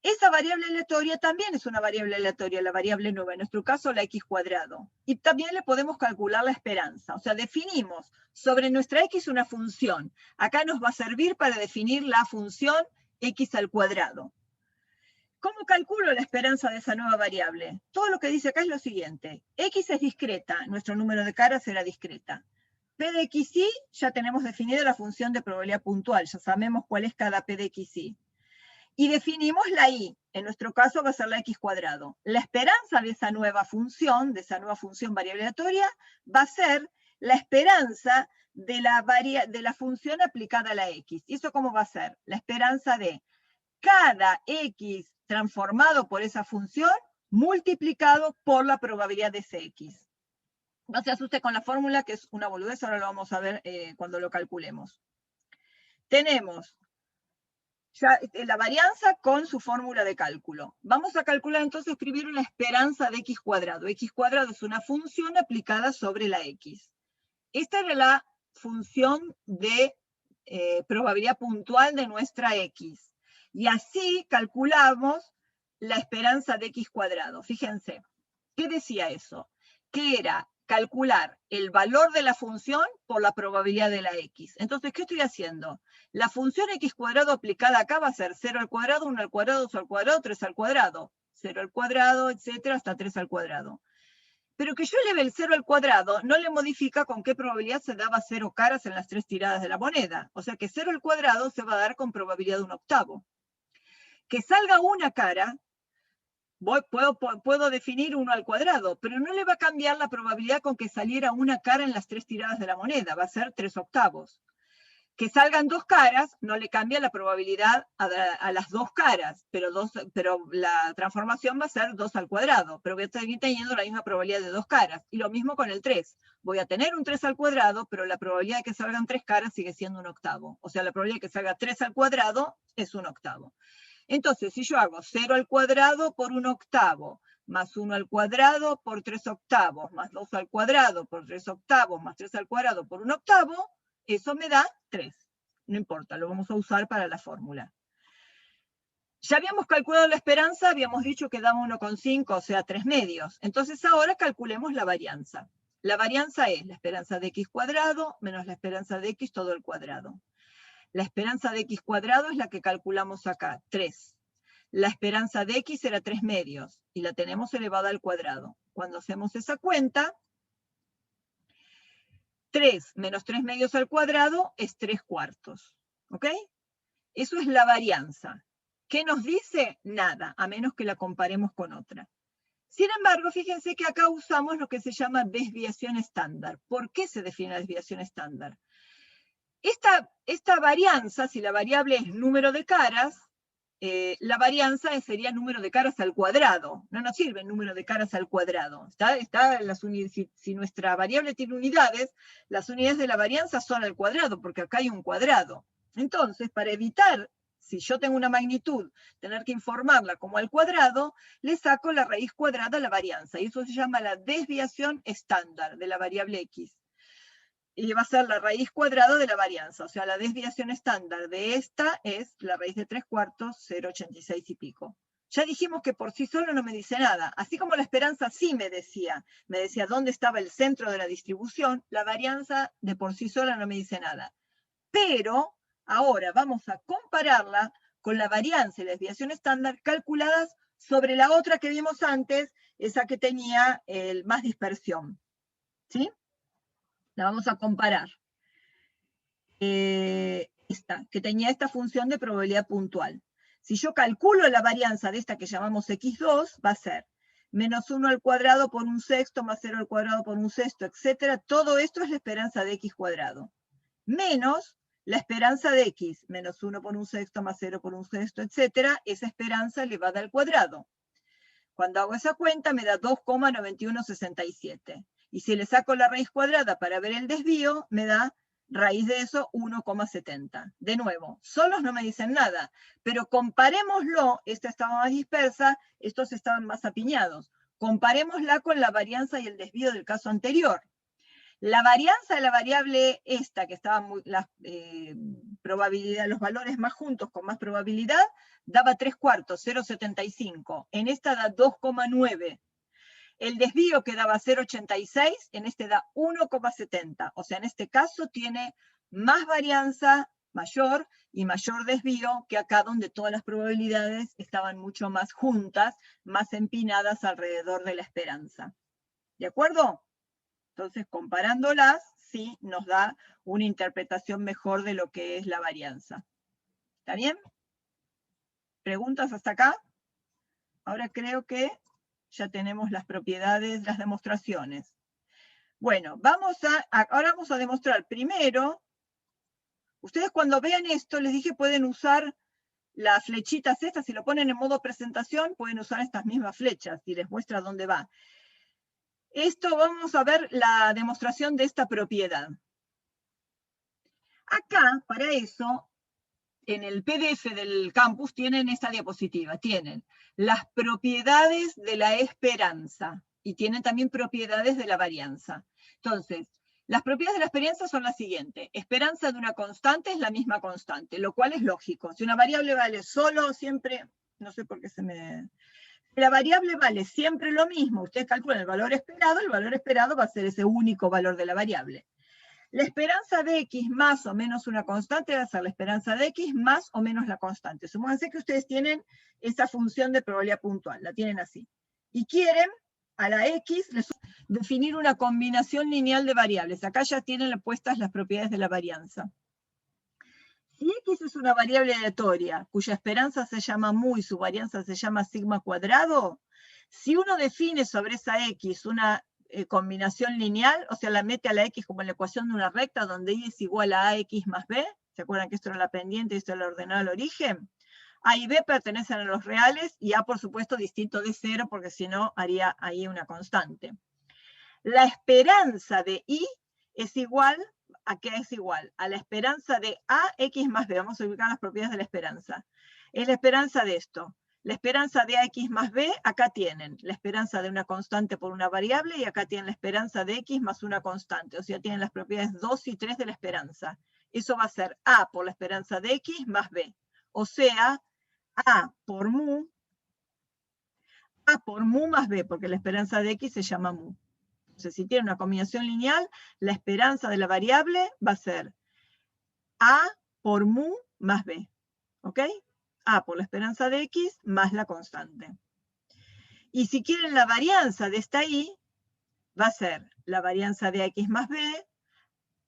[SPEAKER 1] esa variable aleatoria también es una variable aleatoria, la variable nueva, en nuestro caso la x cuadrado. Y también le podemos calcular la esperanza. O sea, definimos sobre nuestra x una función. Acá nos va a servir para definir la función x al cuadrado. ¿Cómo calculo la esperanza de esa nueva variable? Todo lo que dice acá es lo siguiente. X es discreta, nuestro número de caras será discreta. P de xy, ya tenemos definida la función de probabilidad puntual, ya sabemos cuál es cada P de xy. Y definimos la y, en nuestro caso va a ser la x cuadrado. La esperanza de esa nueva función variable aleatoria, va a ser la esperanza de la función aplicada a la x. ¿Y eso cómo va a ser? La esperanza de cada x transformado por esa función multiplicado por la probabilidad de ese x. No se asuste con la fórmula, que es una boludez, ahora lo vamos a ver cuando lo calculemos. Tenemos ya la varianza con su fórmula de cálculo. Vamos a calcular entonces, escribir una esperanza de x cuadrado. X cuadrado es una función aplicada sobre la x. Esta era la función de probabilidad puntual de nuestra x. Y así calculamos la esperanza de x cuadrado. Fíjense, ¿qué decía eso? Que era calcular el valor de la función por la probabilidad de la x. Entonces, ¿qué estoy haciendo? La función x cuadrado aplicada acá va a ser 0 al cuadrado, 1 al cuadrado, 2 al cuadrado, 3 al cuadrado. 0 al cuadrado, etcétera, hasta 3 al cuadrado. Pero que yo eleve el 0 al cuadrado no le modifica con qué probabilidad se daba 0 caras en las 3 tiradas de la moneda. O sea que 0 al cuadrado se va a dar con probabilidad de 1/8. Que salga una cara, puedo definir 1 al cuadrado, pero no le va a cambiar la probabilidad con que saliera una cara en las 3 tiradas de la moneda, va a ser 3/8. Que salgan 2 caras, no le cambia la probabilidad a las 2 caras, pero la transformación va a ser 2 al cuadrado, pero voy a seguir teniendo la misma probabilidad de 2 caras. Y lo mismo con el 3. Voy a tener un 3 al cuadrado, pero la probabilidad de que salgan 3 caras sigue siendo 1/8. O sea, la probabilidad de que salga 3 al cuadrado es 1/8. Entonces, si yo hago 0 al cuadrado por 1/8, más 1 al cuadrado por 3/8, más 2 al cuadrado por 3/8, más 3 al cuadrado por 1/8, eso me da 3. No importa, lo vamos a usar para la fórmula. Ya habíamos calculado la esperanza, habíamos dicho que daba 1,5, o sea, 3 medios. Entonces ahora calculemos la varianza. La varianza es la esperanza de x cuadrado menos la esperanza de x todo el cuadrado. La esperanza de x cuadrado es la que calculamos acá, 3. La esperanza de x era 3 medios, y la tenemos elevada al cuadrado. Cuando hacemos esa cuenta, 3 menos 3 medios al cuadrado es 3/4. ¿Ok? Eso es la varianza. ¿Qué nos dice? Nada, a menos que la comparemos con otra. Sin embargo, fíjense que acá usamos lo que se llama desviación estándar. ¿Por qué se define la desviación estándar? Esta varianza, si la variable es número de caras, la varianza sería número de caras al cuadrado. No nos sirve el número de caras al cuadrado. Si nuestra variable tiene unidades, las unidades de la varianza son al cuadrado, porque acá hay un cuadrado. Entonces, para evitar, si yo tengo una magnitud, tener que informarla como al cuadrado, le saco la raíz cuadrada a la varianza. Y eso se llama la desviación estándar de la variable x. Y va a ser la raíz cuadrada de la varianza. O sea, la desviación estándar de esta es la raíz de 3/4, 0,86 y pico. Ya dijimos que por sí solo no me dice nada. Así como la esperanza sí me decía dónde estaba el centro de la distribución, la varianza de por sí sola no me dice nada. Pero ahora vamos a compararla con la varianza y la desviación estándar calculadas sobre la otra que vimos antes, esa que tenía más dispersión. ¿Sí? La vamos a comparar. Esta, que tenía esta función de probabilidad puntual. Si yo calculo la varianza de esta que llamamos x2, va a ser menos 1 al cuadrado por 1/6, más 0 al cuadrado por 1/6, etc. Todo esto es la esperanza de x cuadrado. Menos la esperanza de x, menos 1 por 1/6, más 0 por 1/6, etc. Esa esperanza elevada al cuadrado. Cuando hago esa cuenta me da 2,9167. Y si le saco la raíz cuadrada para ver el desvío, me da raíz de eso 1,70. De nuevo, solos no me dicen nada, pero comparémoslo, esta estaba más dispersa, estos estaban más apiñados. Comparémosla con la varianza y el desvío del caso anterior. La varianza de la variable esta, que estaba los valores más juntos con más probabilidad, daba 3/4, 0,75. En esta da 2,9. El desvío que daba 0,86, en este da 1,70. O sea, en este caso tiene más varianza mayor y mayor desvío que acá, donde todas las probabilidades estaban mucho más juntas, más empinadas alrededor de la esperanza. ¿De acuerdo? Entonces, comparándolas, sí nos da una interpretación mejor de lo que es la varianza. ¿Está bien? ¿Preguntas hasta acá? Ahora creo que ya tenemos las propiedades, las demostraciones. Bueno, ahora vamos a demostrar primero. Ustedes cuando vean esto, les dije, pueden usar las flechitas estas. Si lo ponen en modo presentación, pueden usar estas mismas flechas y les muestra dónde va. Esto vamos a ver la demostración de esta propiedad. Acá, para eso, en el PDF del campus tienen esta diapositiva. Tienen las propiedades de la esperanza y tienen también propiedades de la varianza. Entonces, las propiedades de la esperanza son las siguientes. Esperanza de una constante es la misma constante, lo cual es lógico. Si una variable vale solo siempre, no sé por qué se me... La variable vale siempre lo mismo, ustedes calculan el valor esperado va a ser ese único valor de la variable. La esperanza de x más o menos una constante va a ser la esperanza de x más o menos la constante. Supónganse que ustedes tienen esa función de probabilidad puntual, la tienen así. Y quieren a la x definir una combinación lineal de variables. Acá ya tienen puestas las propiedades de la varianza. Si x es una variable aleatoria, cuya esperanza se llama mu y su varianza se llama sigma cuadrado, si uno define sobre esa x una combinación lineal, o sea, la mete a la x como en la ecuación de una recta, donde y es igual a ax más b, ¿se acuerdan que esto era la pendiente y esto era la ordenada al origen? A y b pertenecen a los reales, y a, por supuesto, distinto de 0, porque si no, haría ahí una constante. La esperanza de y es igual... ¿A qué es igual? A la esperanza de ax más b. Vamos a ubicar las propiedades de la esperanza. Es la esperanza de esto. La esperanza de ax más b, acá tienen la esperanza de una constante por una variable, y acá tienen la esperanza de x más una constante. O sea, tienen las propiedades 2 y 3 de la esperanza. Eso va a ser a por la esperanza de x más b. O sea, a por mu más b, porque la esperanza de x se llama mu. Entonces, si tiene una combinación lineal, la esperanza de la variable va a ser a por mu más b. ¿Ok? A por la esperanza de x más la constante. Y si quieren la varianza de esta y, va a ser la varianza de x más b,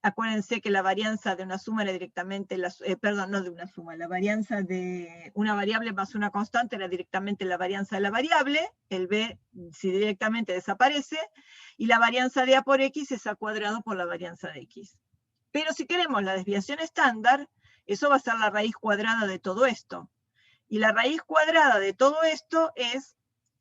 [SPEAKER 1] Acuérdense que la varianza de una suma era directamente, perdón, no de una suma, la varianza de una variable más una constante era directamente la varianza de la variable, el b si directamente desaparece, y la varianza de a por x es a cuadrado por la varianza de x. Pero si queremos la desviación estándar, eso va a ser la raíz cuadrada de todo esto. Y la raíz cuadrada de todo esto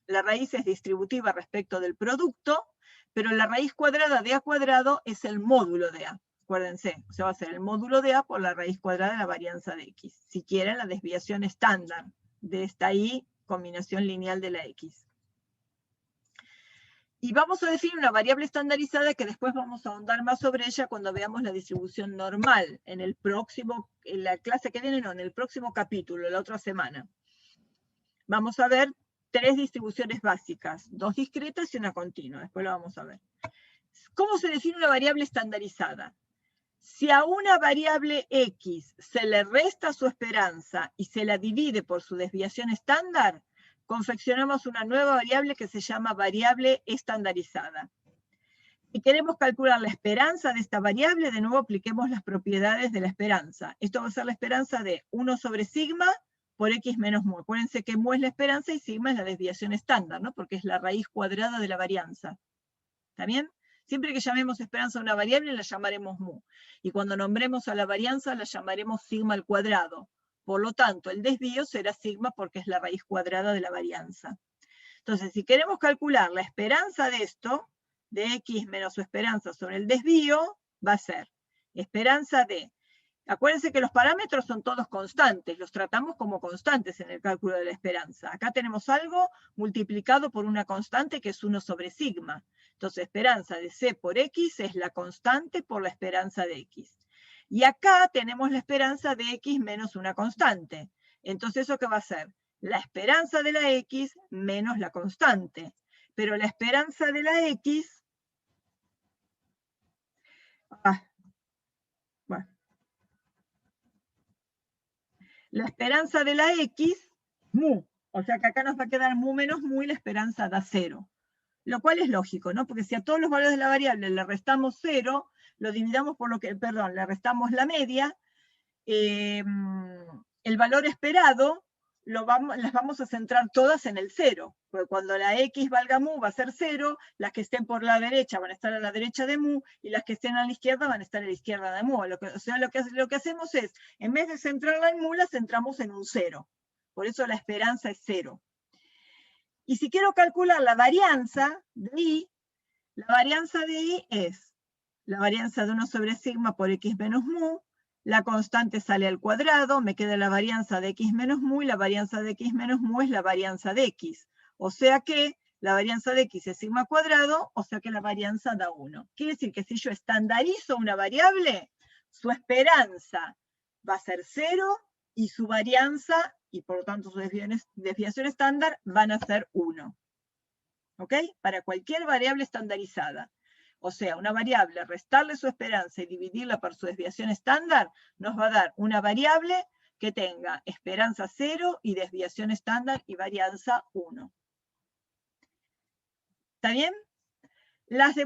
[SPEAKER 1] la raíz es distributiva respecto del producto, pero la raíz cuadrada de a cuadrado es el módulo de a. Acuérdense, o sea, va a ser el módulo de a por la raíz cuadrada de la varianza de x. Si quieren, la desviación estándar de esta y combinación lineal de la x. Y vamos a definir una variable estandarizada que después vamos a ahondar más sobre ella cuando veamos la distribución normal en la clase que viene, no, en el próximo capítulo, la otra semana. Vamos a ver 3 distribuciones básicas, 2 discretas y una continua, después lo vamos a ver. ¿Cómo se define una variable estandarizada? Si a una variable x se le resta su esperanza y se la divide por su desviación estándar, confeccionamos una nueva variable que se llama variable estandarizada. Si queremos calcular la esperanza de esta variable, de nuevo apliquemos las propiedades de la esperanza. Esto va a ser la esperanza de 1 sobre sigma por x menos mu. Acuérdense que mu es la esperanza y sigma es la desviación estándar, ¿no? Porque es la raíz cuadrada de la varianza. ¿Está bien? Siempre que llamemos esperanza a una variable, la llamaremos mu. Y cuando nombremos a la varianza, la llamaremos sigma al cuadrado. Por lo tanto, el desvío será sigma porque es la raíz cuadrada de la varianza. Entonces, si queremos calcular la esperanza de esto, de x menos su esperanza sobre el desvío, va a ser esperanza de... Acuérdense que los parámetros son todos constantes, los tratamos como constantes en el cálculo de la esperanza. Acá tenemos algo multiplicado por una constante que es 1 sobre sigma. Entonces, esperanza de c por x es la constante por la esperanza de x. Y acá tenemos la esperanza de x menos una constante. Entonces, ¿eso qué va a ser? La esperanza de la x menos la constante. Pero la esperanza de la x... bueno. La esperanza de la x, mu. O sea que acá nos va a quedar mu menos mu y la esperanza da 0. Lo cual es lógico, ¿no? Porque si a todos los valores de la variable le restamos 0, lo dividamos por lo que, perdón, le restamos la media, el valor esperado las vamos a centrar todas en el 0. Porque cuando la x valga mu va a ser 0, las que estén por la derecha van a estar a la derecha de mu, y las que estén a la izquierda van a estar a la izquierda de mu. O sea, lo que hacemos es, en vez de centrarla en mu, la centramos en un 0. Por eso la esperanza es 0. Y si quiero calcular la varianza de i, la varianza de i es la varianza de 1 sobre sigma por x menos mu, la constante sale al cuadrado, me queda la varianza de x menos mu, y la varianza de x menos mu es la varianza de x. O sea que la varianza de x es sigma cuadrado, o sea que la varianza da 1. Quiere decir que si yo estandarizo una variable, su esperanza va a ser 0, y su varianza, y por lo tanto su desviación estándar, van a ser 1. ¿Ok? Para cualquier variable estandarizada. O sea, una variable, restarle su esperanza y dividirla por su desviación estándar, nos va a dar una variable que tenga esperanza 0 y desviación estándar y varianza 1. ¿Está bien? Las